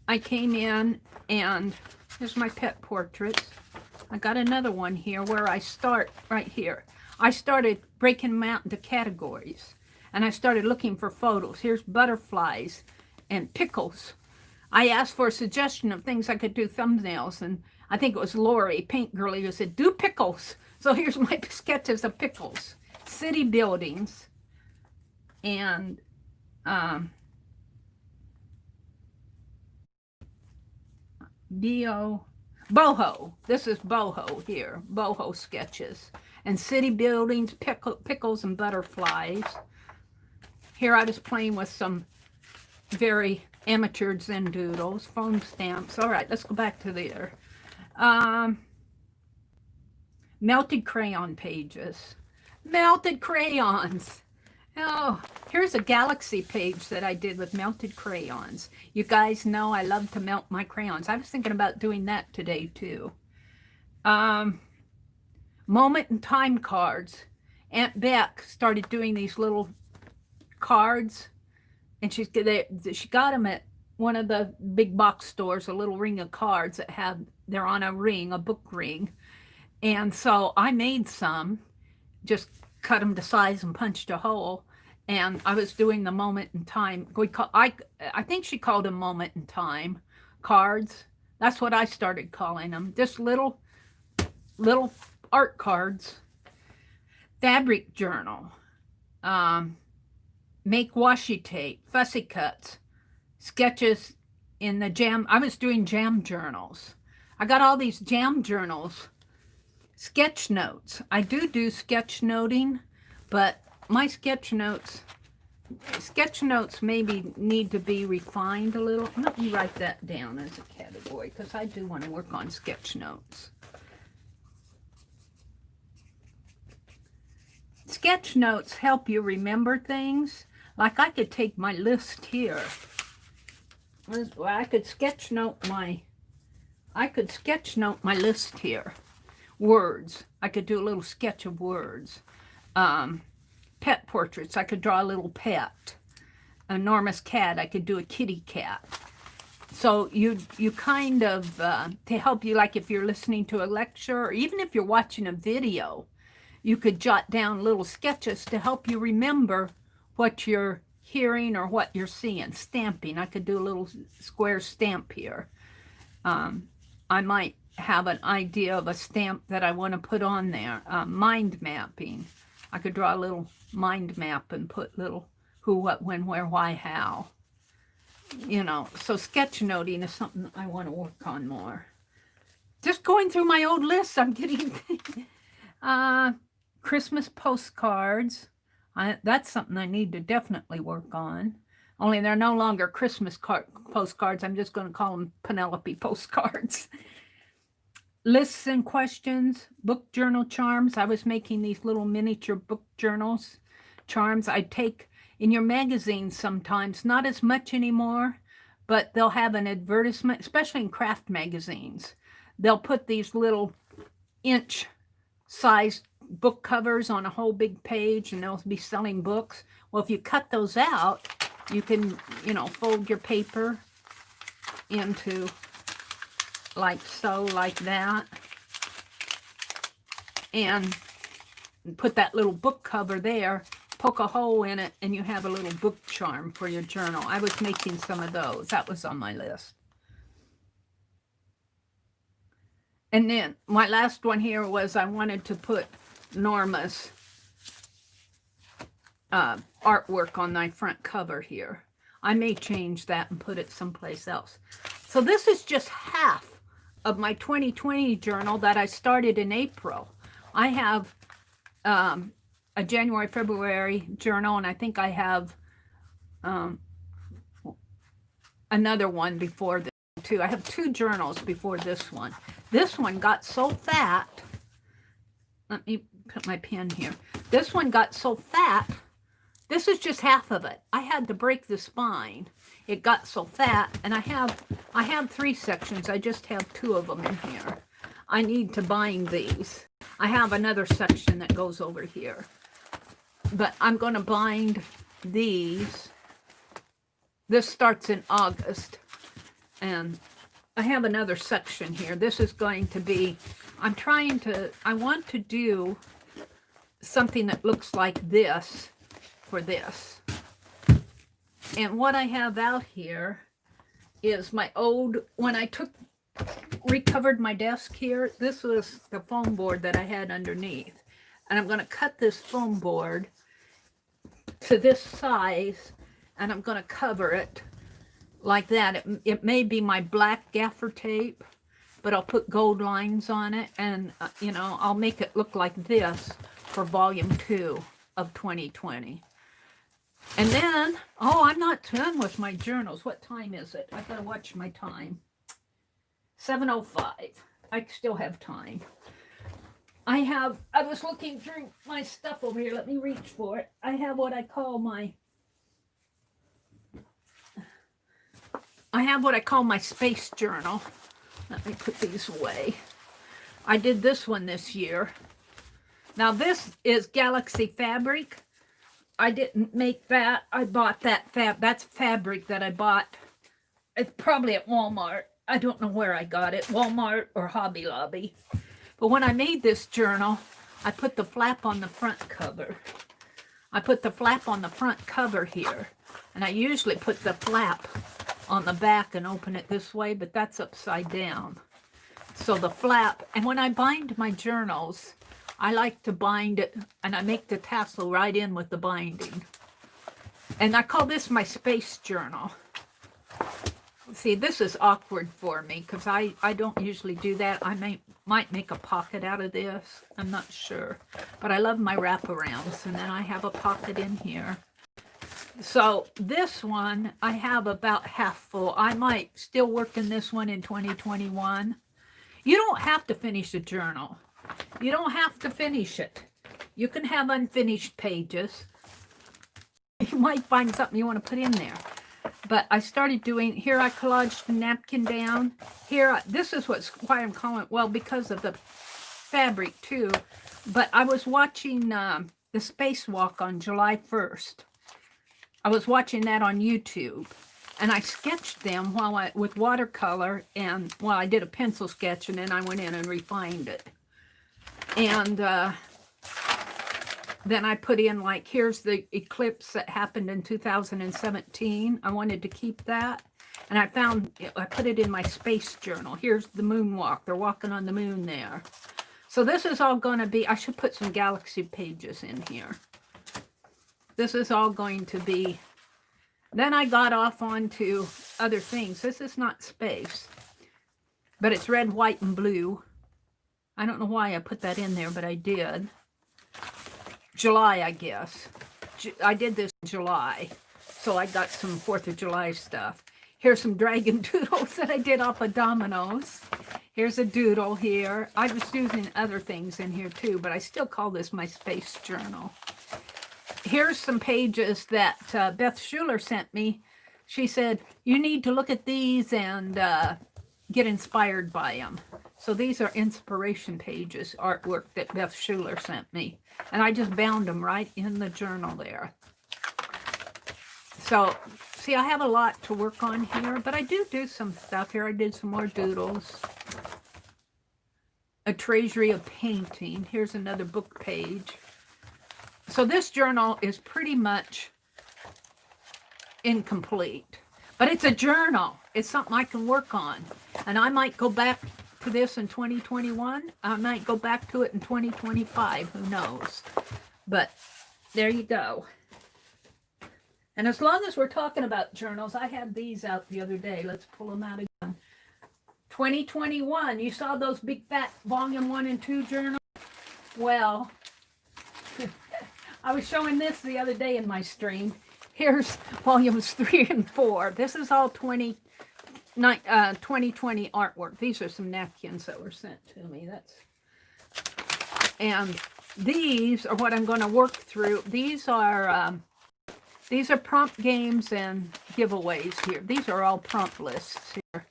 I came in and here's my pet portraits. I got another one here where I start right here. I started breaking them out into categories, and I started looking for photos. Here's butterflies and pickles. I asked for a suggestion of things I could do thumbnails, and I think it was Lori, Paint Girlie, who said, do pickles. So here's my sketches of pickles. City buildings, and boho. This is boho here, boho sketches. And city buildings, pickles, and butterflies. Here I was playing with some very amateur Zen doodles, foam stamps. All right, let's go back to there. Melted crayon pages. Melted crayons. Oh, here's a galaxy page that I did with melted crayons. You guys know I love to melt my crayons. I was thinking about doing that today too. Moment in time cards. Aunt Beck started doing these little cards, and she got them at one of the big box stores, a little ring of cards that they're on a ring, a book ring. And so I made some, just cut them to size and punched a hole. And I was doing the moment in time. I think she called them moment in time cards. That's what I started calling them. Just little art cards. Fabric journal. Make washi tape. Fussy cuts. Sketches in the jam. I was doing jam journals. I got all these jam journals. Sketch notes. I do sketch noting, but my sketch notes maybe need to be refined a little. Let me write that down as a category, because I do want to work on sketch notes. Sketch notes help you remember things. Like I could take my list here. I could sketch note my list here. Words. I could do a little sketch of words. Pet portraits. I could draw a little pet. Enormous cat. I could do a kitty cat. So you kind of, to help you, like if you're listening to a lecture, or even if you're watching a video, you could jot down little sketches to help you remember what you're hearing or what you're seeing. Stamping. I could do a little square stamp here. I might have an idea of a stamp that I want to put on there. Mind mapping. I could draw a little mind map and put little who, what, when, where, why, how. You know, so sketchnoting is something I want to work on more. Just going through my old lists, I'm getting Christmas postcards. That's something I need to definitely work on. Only they're no longer Christmas postcards. I'm just going to call them Penelope postcards. Lists and questions, book journal charms. I was making these little miniature book journals, charms. I take in your magazines sometimes, not as much anymore, but they'll have an advertisement, especially in craft magazines. They'll put these little inch-sized book covers on a whole big page, and they'll be selling books. Well, if you cut those out, you can, you know, fold your paper into like so, like that, and put that little book cover there, poke a hole in it, and you have a little book charm for your journal. I was making some of those. That was on my list. And then my last one here was I wanted to put Norma's artwork on my front cover here. I may change that and put it someplace else. So this is just half of my 2020 journal that I started in April. I have a January, February journal, and I think I have another one before this too. I have 2 journals before this one. This one got so fat. Let me put my pen here. This one got so fat. This is just half of it. I had to break the spine. It got so fat, and I have 3 sections. I just have 2 of them in here. I need to bind these. I have another section that goes over here. But I'm going to bind these. This starts in August. And I have another section here. This is going to be, I want to do something that looks like this for this. And what I have out here is my old, when I recovered my desk here, this was the foam board that I had underneath. And I'm going to cut this foam board to this size, and I'm going to cover it like that. It may be my black gaffer tape, but I'll put gold lines on it, and you know, I'll make it look like this for volume 2 of 2020. And then, oh, I'm not done with my journals. What time is it? I gotta watch my time. 7:05. I still have time. I was looking through my stuff over here. Let me reach for it. I have what I call my space journal. Let me put these away. I did this one this year. Now this is Galaxy fabric. I didn't make that. I bought that that's fabric that I bought. It's probably at Walmart. I don't know where I got it. Walmart or Hobby Lobby. But when I made this journal, I put the flap on the front cover. I put the flap on the front cover here. And I usually put the flap on the back and open it this way, but that's upside down. So the flap, and when I bind my journals, I like to bind it, and I make the tassel right in with the binding. And I call this my space journal. See, this is awkward for me because I don't usually do that. I might make a pocket out of this. I'm not sure. But I love my wraparounds, and then I have a pocket in here. So this one, I have about half full. I might still work in this one in 2021. You don't have to finish a journal. You don't have to finish it. You can have unfinished pages. you might find something you want to put in there. But I started doing, here I collaged the napkin down. Here, this is why I'm calling it, well, because of the fabric too. But I was watching the spacewalk on July 1st. I was watching that on YouTube. And I sketched them with watercolor, and I did a pencil sketch, and then I went in and refined it. And then I put in, like, here's the eclipse that happened in 2017. I wanted to keep that. And I put it in my space journal. Here's the moonwalk. They're walking on the moon there. So this is all going to be, I should put some galaxy pages in here. This is all going to be, then I got off onto other things. This is not space, but it's red, white, and blue. I don't know why I put that in there, but I did. July, I guess. I did this in July, so I got some 4th of July stuff. Here's some dragon doodles that I did off of dominoes. Here's a doodle here. I was using other things in here too, but I still call this my space journal. Here's some pages that Beth Schuler sent me. She said, you need to look at these and get inspired by them. So these are inspiration pages, artwork that Beth Schuler sent me. And I just bound them right in the journal there. So, see, I have a lot to work on here, but I do some stuff here. I did some more doodles. A treasury of painting. Here's another book page. So this journal is pretty much incomplete, but it's a journal. It's something I can work on. And I might go back to this in 2021. I might go back to it in 2025. Who knows? But there you go. And as long as we're talking about journals, I had these out the other day. Let's pull them out again. 2021. You saw those big fat volume 1 and 2 journals? Well, I was showing this the other day in my stream. Here's volumes 3 and 4. This is all 2020 artwork. These are some napkins that were sent to me. And these are what I'm going to work through. These are prompt games and giveaways here. These are all prompt lists here.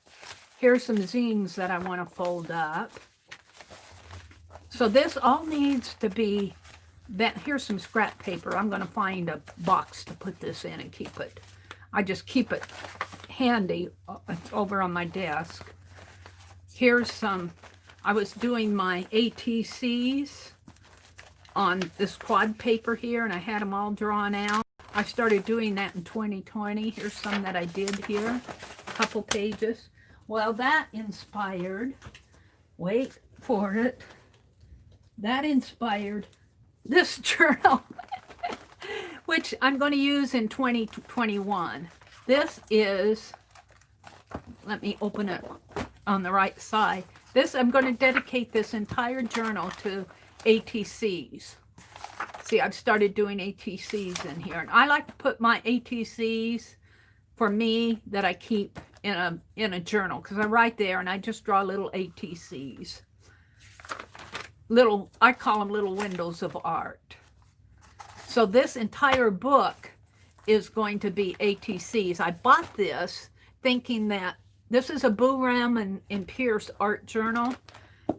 Here's some zines that I want to fold up. So this all needs to be, here's some scrap paper. I'm going to find a box to put this in and keep it. I just keep it handy. It's over on my desk. Here's some, I was doing my ATCs on this quad paper here, and I had them all drawn out. I started doing that in 2020. Here's some that I did here, a couple pages. Well, that inspired, wait for it, that inspired this journal, which I'm going to use in 2021. This is, let me open it on the right side. This, I'm going to dedicate this entire journal to ATCs. See, I've started doing ATCs in here. And I like to put my ATCs for me that I keep in a journal, because I write there and I just draw little ATCs. Little, I call them little windows of art. So this entire book is going to be ATCs. I bought this thinking that this is a Boo Ram and Pierce art journal.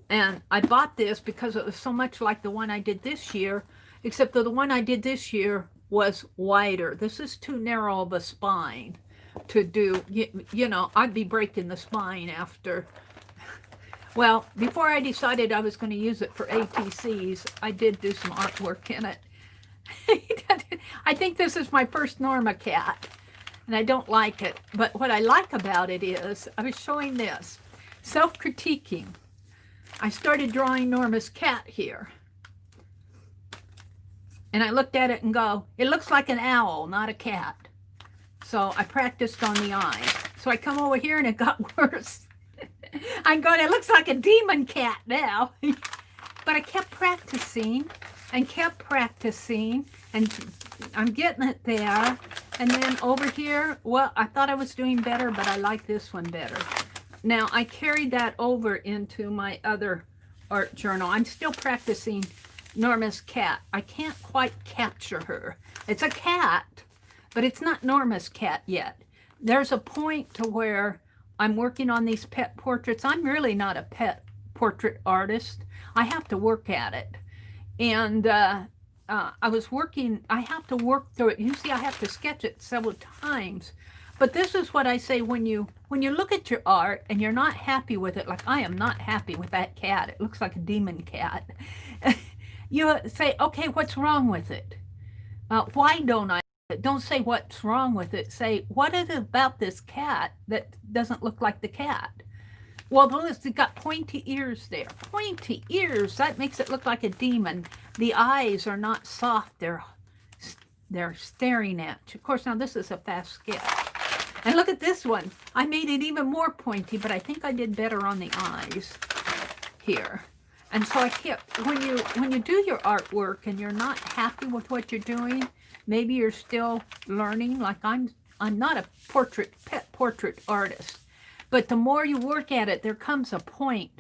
And I bought this because it was so much like the one I did this year, except that the one I did this year was wider. This is too narrow of a spine to do, you know, I'd be breaking the spine after. Well, before I decided I was going to use it for ATCs, I did do some artwork in it. I think this is my first Norma cat, and I don't like it. But what I like about it is, I was showing this, self-critiquing. I started drawing Norma's cat here. And I looked at it and go, it looks like an owl, not a cat. So I practiced on the eyes. So I come over here and it got worse. I'm going, it looks like a demon cat now. But I kept practicing and kept practicing, and I'm getting it there. And then over here, well, I thought I was doing better, but I like this one better. Now, I carried that over into my other art journal. I'm still practicing Norma's cat. I can't quite capture her. It's a cat, but it's not Norma's cat yet. There's a point to where I'm working on these pet portraits. I'm really not a pet portrait artist. I have to work at it. And I have to work through it. Usually I have to sketch it several times. But this is what I say when you look at your art and you're not happy with it, like I am not happy with that cat. It looks like a demon cat. You say, okay, what's wrong with it? Why don't I? Don't say what's wrong with it. Say, what is it about this cat that doesn't look like the cat? Well, it's got pointy ears there. Pointy ears, that makes it look like a demon. The eyes are not soft. They're staring at you. Of course, now this is a fast sketch. And look at this one. I made it even more pointy, but I think I did better on the eyes here. And so I kept, when you do your artwork and you're not happy with what you're doing, maybe you're still learning. Like I'm not a pet portrait artist. But the more you work at it, there comes a point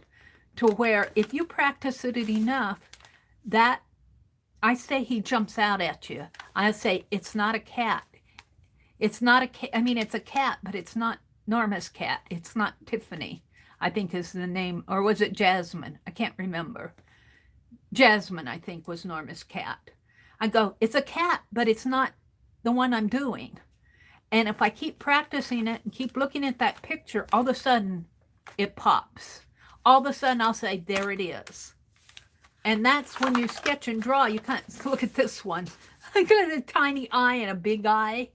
to where if you practice it enough, that I say he jumps out at you. I say it's not a cat. It's not a cat. I mean, it's a cat, but it's not Norma's cat. It's not Tiffany, I think is the name. Or was it Jasmine? I can't remember. Jasmine, I think, was Norma's cat. I go, it's a cat, but it's not the one I'm doing. And if I keep practicing it and keep looking at that picture, all of a sudden it pops. All of a sudden I'll say, there it is. And that's when you sketch and draw. You can't look at this one. Look at a tiny eye and a big eye.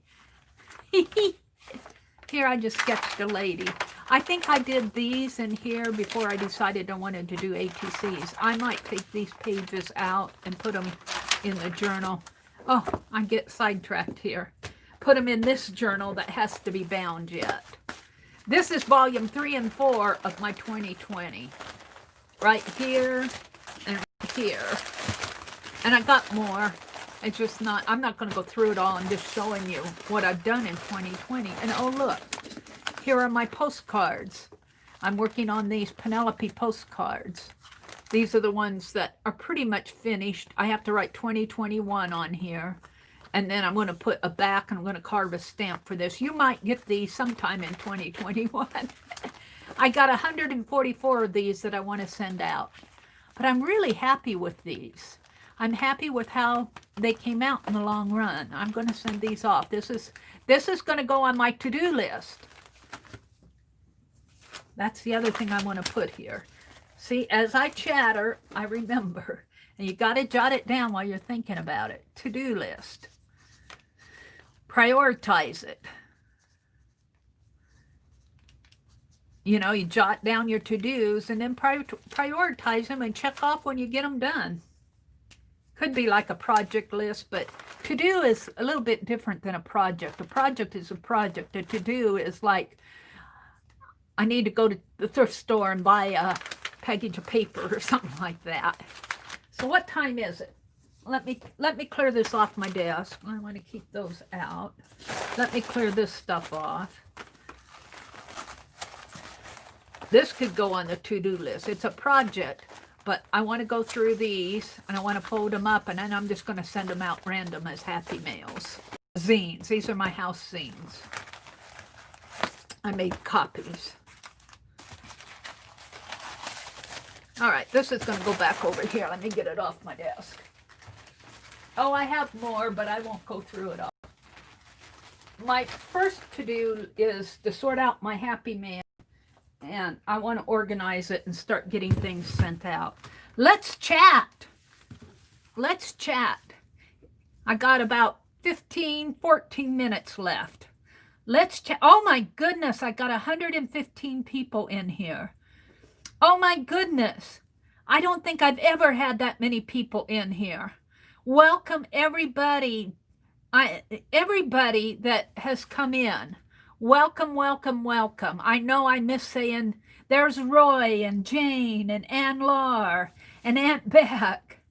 Here I just sketched a lady. I think I did these in here before I decided I wanted to do ATCs. I might take these pages out and put them in the journal. Oh, I get sidetracked here. Put them in this journal that has to be bound yet. This is volume 3 and 4 of my 2020. Right here and here. And I got more. It's just not, I'm not going to go through it all. I'm just showing you what I've done in 2020. And oh, look, here are my postcards. I'm working on these Penelope postcards. These are the ones that are pretty much finished. I have to write 2021 on here. And then I'm going to put a back and I'm going to carve a stamp for this. You might get these sometime in 2021. I got 144 of these that I want to send out. But I'm really happy with these. I'm happy with how they came out in the long run. I'm going to send these off. This is going to go on my to-do list. That's the other thing I want to put here. See, as I chatter, I remember. And you got to jot it down while you're thinking about it. To-do list. Prioritize it. You know, you jot down your to-dos and then prioritize them and check off when you get them done. Could be like a project list, but to-do is a little bit different than a project. A project is a project. A to-do is like, I need to go to the thrift store and buy a package of paper or something like that. So what time is it? Let me clear this off my desk. I want to keep those out. Let me clear this stuff off. This could go on the to-do list. It's a project, but I want to go through these and I want to fold them up and then I'm just going to send them out random as happy mails. Zines. These are my house zines. I made copies. All right, this is going to go back over here. Let me get it off my desk. Oh, I have more, but I won't go through it all. My first to-do is to sort out my happy mail, and I want to organize it and start getting things sent out. Let's chat. Let's chat. I got about 14 minutes left. Let's chat. Oh my goodness, I got 115 people in here. Oh my goodness. I don't think I've ever had that many people in here. Welcome everybody. Everybody that has come in. Welcome, welcome, welcome. I know I miss saying there's Roy and Jane and Ann Lar and Aunt Beck.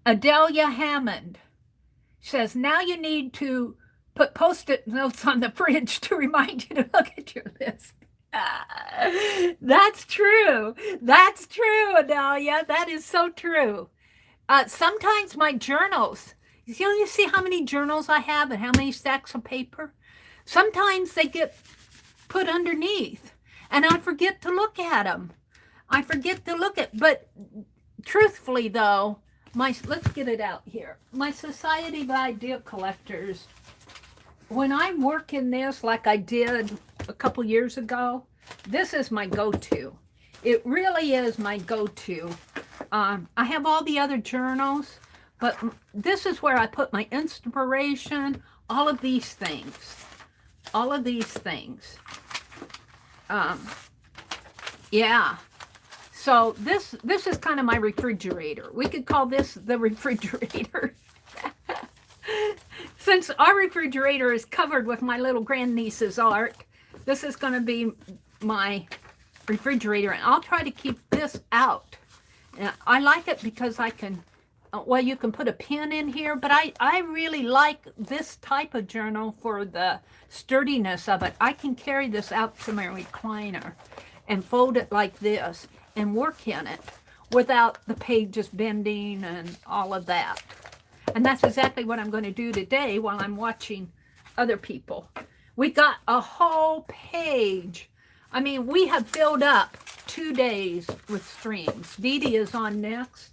Adelia Hammond says, now you need to put Post-it notes on the fridge to remind you to look at your list. That's true. That's true, Adelia. That is so true. Sometimes my journals You see how many journals I have and how many stacks of paper? Sometimes they get put underneath and I forget to look at them. But truthfully though, let's get it out here. My Society of Idea Collectors, when I work in this like I did a couple years ago, this is my go-to. It really is my go-to. I have all the other journals, but this is where I put my inspiration, all of these things. Yeah. So this is kind of my refrigerator. We could call this the refrigerator. Since our refrigerator is covered with my little grandniece's art, this is going to be my refrigerator. And I'll try to keep this out. I like it because I can, well, you can put a pen in here, but I really like this type of journal for the sturdiness of it. I can carry this out to my recliner and fold it like this and work in it without the pages bending and all of that. And that's exactly what I'm going to do today while I'm watching other people. We got a whole page. I mean, we have filled up 2 days with streams. Dee Dee is on next.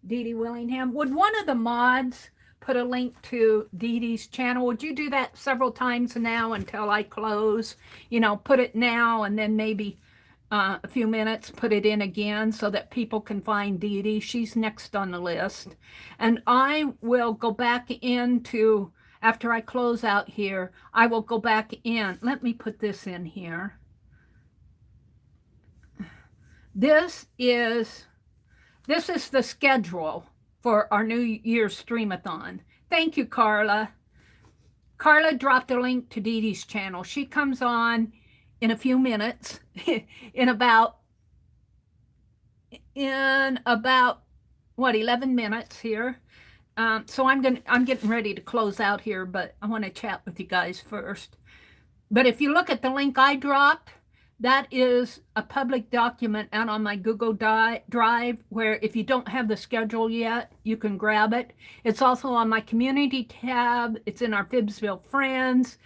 Dee Dee Willingham. Would one of the mods put a link to Dee Dee's channel? Would you do that several times now until I close? You know, put it now and then maybe a few minutes, put it in again so that people can find Dee Dee. She's next on the list. And I will go back into, after I close out here, I will go back in. Let me put this in here. This is the schedule for our New Year's Stream-a-thon. Thank you, Carla. Carla dropped a link to Dee Dee's channel. She comes on in a few minutes, in about what, 11 minutes here. So I'm getting ready to close out here, but I want to chat with you guys first. But if you look at the link I dropped, that is a public document out on my Google Drive, where if you don't have the schedule yet, you can grab it. It's also on my community tab. It's in our Phibbsville Friends.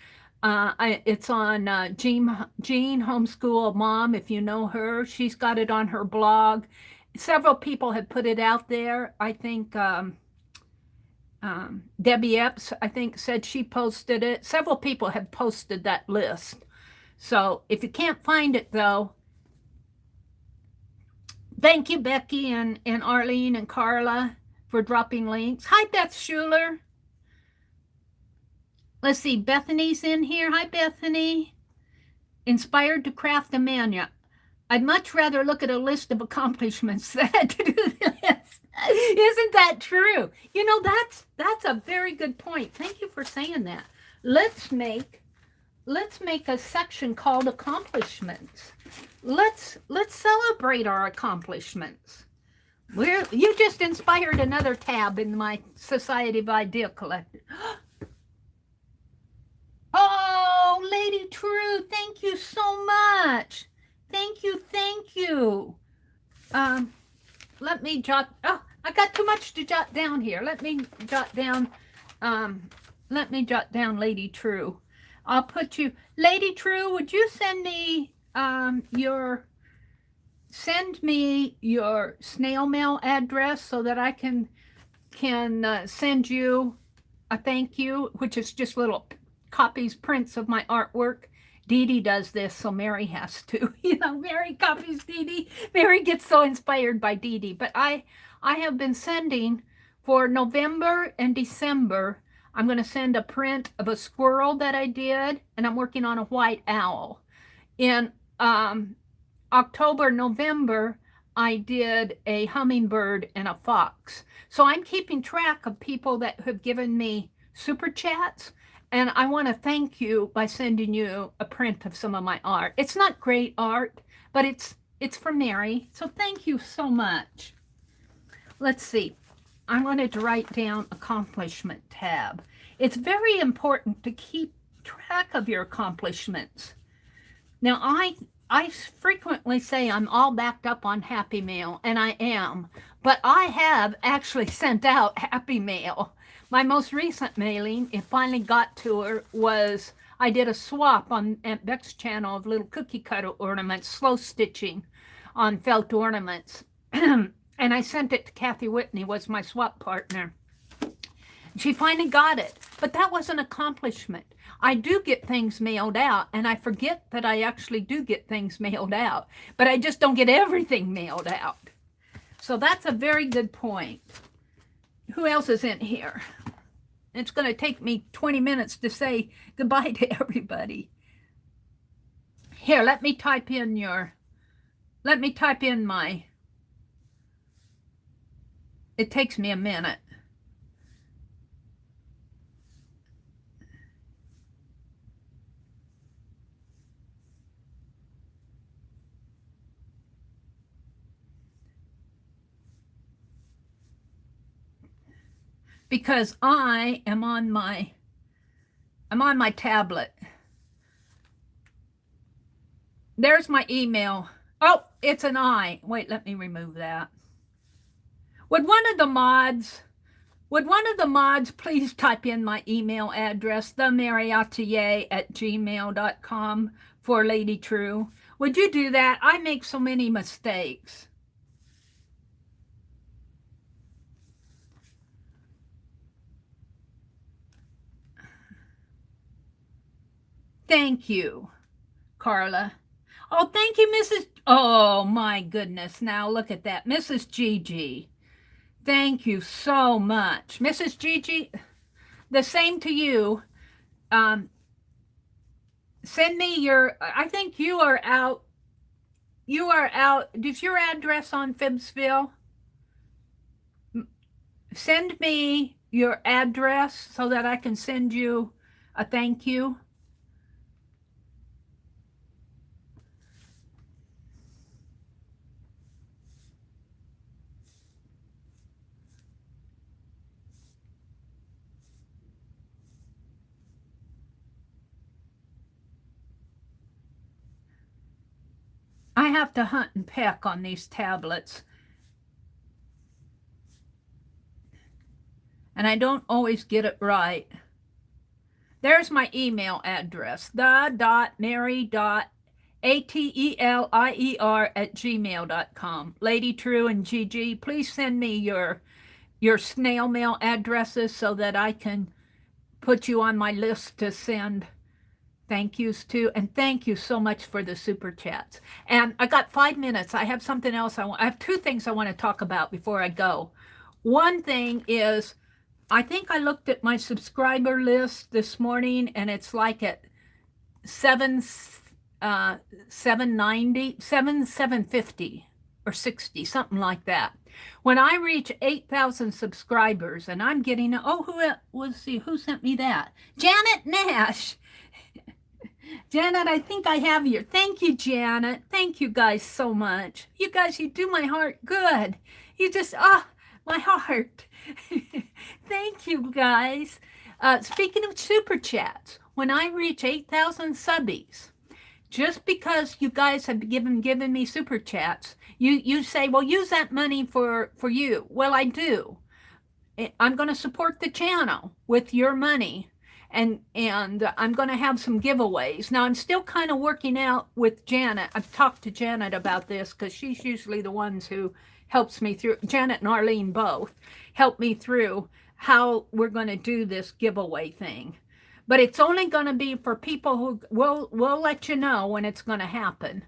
It's on Jean Homeschool Mom, if you know her. She's got it on her blog. Several people have put it out there. I think Debbie Epps, I think, said she posted it. Several people have posted that list. So if you can't find it, though, thank you, Becky and Arlene and Carla, for dropping links. Hi, Beth Schuler. Let's see, Bethany's in here. Hi, Bethany. Inspired to craft a manual. I'd much rather look at a list of accomplishments than to do this. Isn't that true? You know, that's a very good point. Thank you for saying that. Let's make a section called accomplishments. Let's celebrate our accomplishments. You just inspired another tab in my Society of Idea Collector. Oh, Lady True, thank you so much. Thank you. Let me jot, I got too much to jot down here. Let me jot down Lady True. I'll put you, Lady True, would you send me your snail mail address so that I can send you a thank you, which is just little copies, prints of my artwork. Dee Dee does this, so Mary has to. You know, Mary copies Dee Dee. Mary gets so inspired by Dee Dee. But I have been sending for November and December. I'm going to send a print of a squirrel that I did, and I'm working on a white owl. In October, November, I did a hummingbird and a fox. So I'm keeping track of people that have given me super chats. And I want to thank you by sending you a print of some of my art. It's not great art, but it's from Mary. So thank you so much. Let's see. I wanted to write down accomplishment tab. It's very important to keep track of your accomplishments. Now, I frequently say I'm all backed up on Happy Mail, and I am. But I have actually sent out Happy Mail. My most recent mailing, it finally got to her, was I did a swap on Aunt Beck's channel of little cookie cutter ornaments, slow stitching on felt ornaments. And I sent it to Kathy Whitney, was my swap partner. She finally got it, but that was an accomplishment. I do get things mailed out, and I forget that I actually do get things mailed out, but I just don't get everything mailed out. So that's a very good point. Who else is in here? It's going to take me 20 minutes to say goodbye to everybody. Here, let me type in my, it takes me a minute. Because I'm on my tablet. There's my email. Oh, it's an I. Wait, let me remove that. Would one of the mods please type in my email address, TheMeriAtelier@gmail.com for Lady True? Would you do that? I make so many mistakes. Thank you, Carla. Oh, thank you, Mrs. Oh, my goodness. Now look at that. Mrs. Gigi. Thank you so much. Mrs. Gigi, the same to you. Send me your, I think you are out. Is your address on Phibbsville? Send me your address so that I can send you a thank you. I have to hunt and peck on these tablets. And I don't always get it right. There's my email address, the.meri.atelier@gmail.com. Lady True and Gigi, please send me your snail mail addresses so that I can put you on my list to send thank yous to. And thank you so much for the super chats. And I got 5 minutes. I have something else I have 2 things I want to talk about before I go. One thing is, I think I looked at my subscriber list this morning, and it's like at 750 or 60, something like that. When I reach 8,000 subscribers, and I'm getting, who sent me that? Janet Nash. Janet, I think I have your, thank you, Janet. Thank you guys so much. You guys, you do my heart good. You just, my heart. Thank you, guys. Speaking of super chats, when I reach 8,000 subbies, just because you guys have given me super chats, you say, well, use that money for you. Well, I do. I'm going to support the channel with your money. And I'm going to have some giveaways. Now, I'm still kind of working out with Janet. I've talked to Janet about this because she's usually the ones who helps me through. Janet and Arlene both help me through how we're going to do this giveaway thing. But it's only going to be for people who we'll let you know when it's going to happen.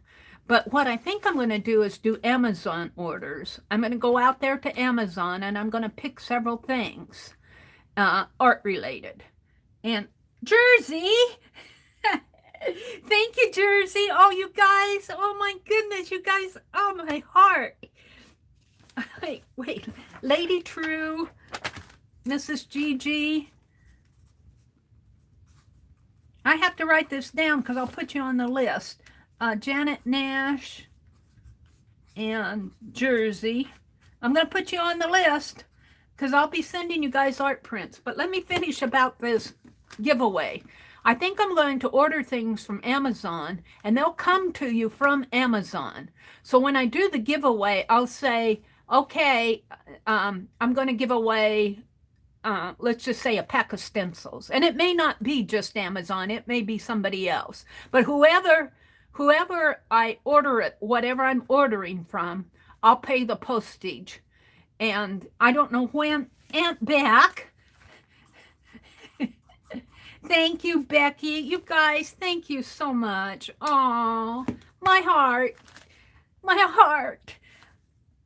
But what I think I'm going to do is do Amazon orders. I'm going to go out there to Amazon and I'm going to pick several things, art related. And Jersey, thank you, Jersey. Oh, you guys, oh my goodness, you guys, oh my heart. Wait, Lady True, Mrs. Gigi. I have to write this down because I'll put you on the list. Janet Nash and Jersey. I'm going to put you on the list because I'll be sending you guys art prints. But let me finish about this giveaway. I think I'm going to order things from Amazon and they'll come to you from Amazon. So when I do the giveaway, I'll say, okay, I'm going to give away let's just say a pack of stencils. And it may not be just Amazon, it may be somebody else. But whoever I order it, whatever I'm ordering from, I'll pay the postage. And I don't know when. Aunt Beck. Thank you, Becky. You guys, thank you so much. Oh, my heart. My heart.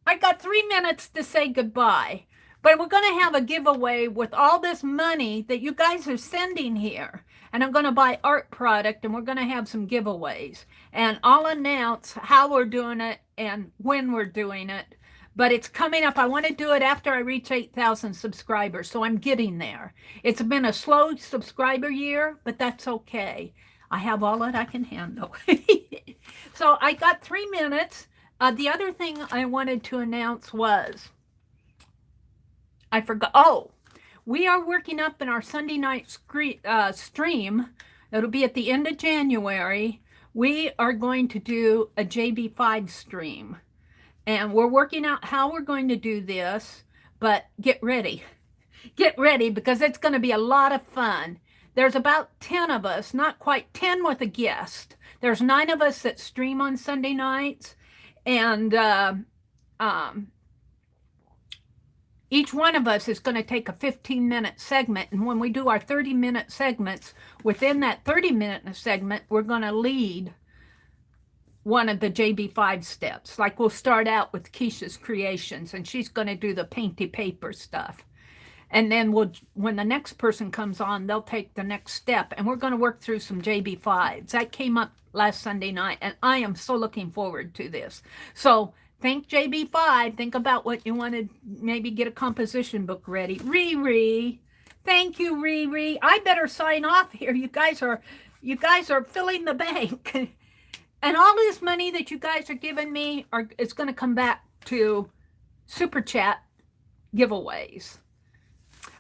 I got 3 minutes to say goodbye. But we're going to have a giveaway with all this money that you guys are sending here. And I'm going to buy art product, and we're going to have some giveaways. And I'll announce how we're doing it and when we're doing it. But it's coming up. I want to do it after I reach 8,000 subscribers, so I'm getting there. It's been a slow subscriber year, but that's okay. I have all that I can handle. So I got 3 minutes. The other thing I wanted to announce was, I forgot. Oh, we are working up in our Sunday night stream. It'll be at the end of January. We are going to do a JB5 stream. And we're working out how we're going to do this. But get ready. Get ready, because it's going to be a lot of fun. There's about 10 of us, not quite 10 with a guest. There's 9 of us that stream on Sunday nights. And each one of us is going to take a 15-minute segment. And when we do our 30-minute segments, within that 30-minute segment, we're going to lead one of the JB5 steps. Like we'll start out with Keisha's creations, and she's going to do the painty paper stuff. And then when the next person comes on, they'll take the next step. And we're going to work through some JB5s. That came up last Sunday night, and I am so looking forward to this. So think JB5. Think about what you want to maybe get a composition book ready. Riri. Thank you, Riri. I better sign off here. You guys are filling the bank. And all this money that you guys are giving me is going to come back to Super Chat giveaways.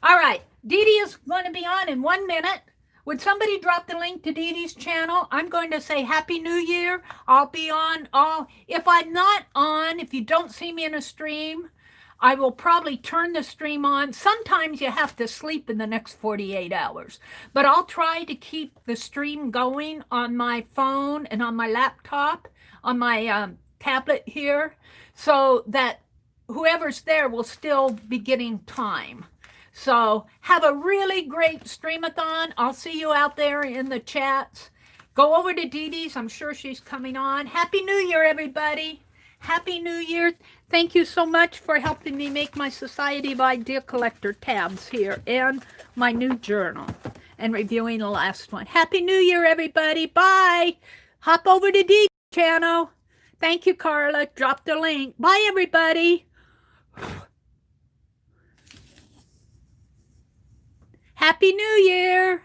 All right. Dee Dee is going to be on in 1 minute. Would somebody drop the link to Dee Dee's channel? I'm going to say Happy New Year. I'll be on. If I'm not on, if you don't see me in a stream, I will probably turn the stream on. Sometimes you have to sleep in the next 48 hours. But I'll try to keep the stream going on my phone and on my laptop, on my tablet here, so that whoever's there will still be getting time. So have a really great stream-a-thon. I'll see you out there in the chats. Go over to Dee Dee's. I'm sure she's coming on. Happy New Year, everybody. Happy New Year. Thank you so much for helping me make my Society of Idea Collector tabs here and my new journal and reviewing the last one. Happy New Year, everybody. Bye. Hop over to Dee Dee's channel. Thank you, Carla. Drop the link. Bye, everybody. Happy New Year!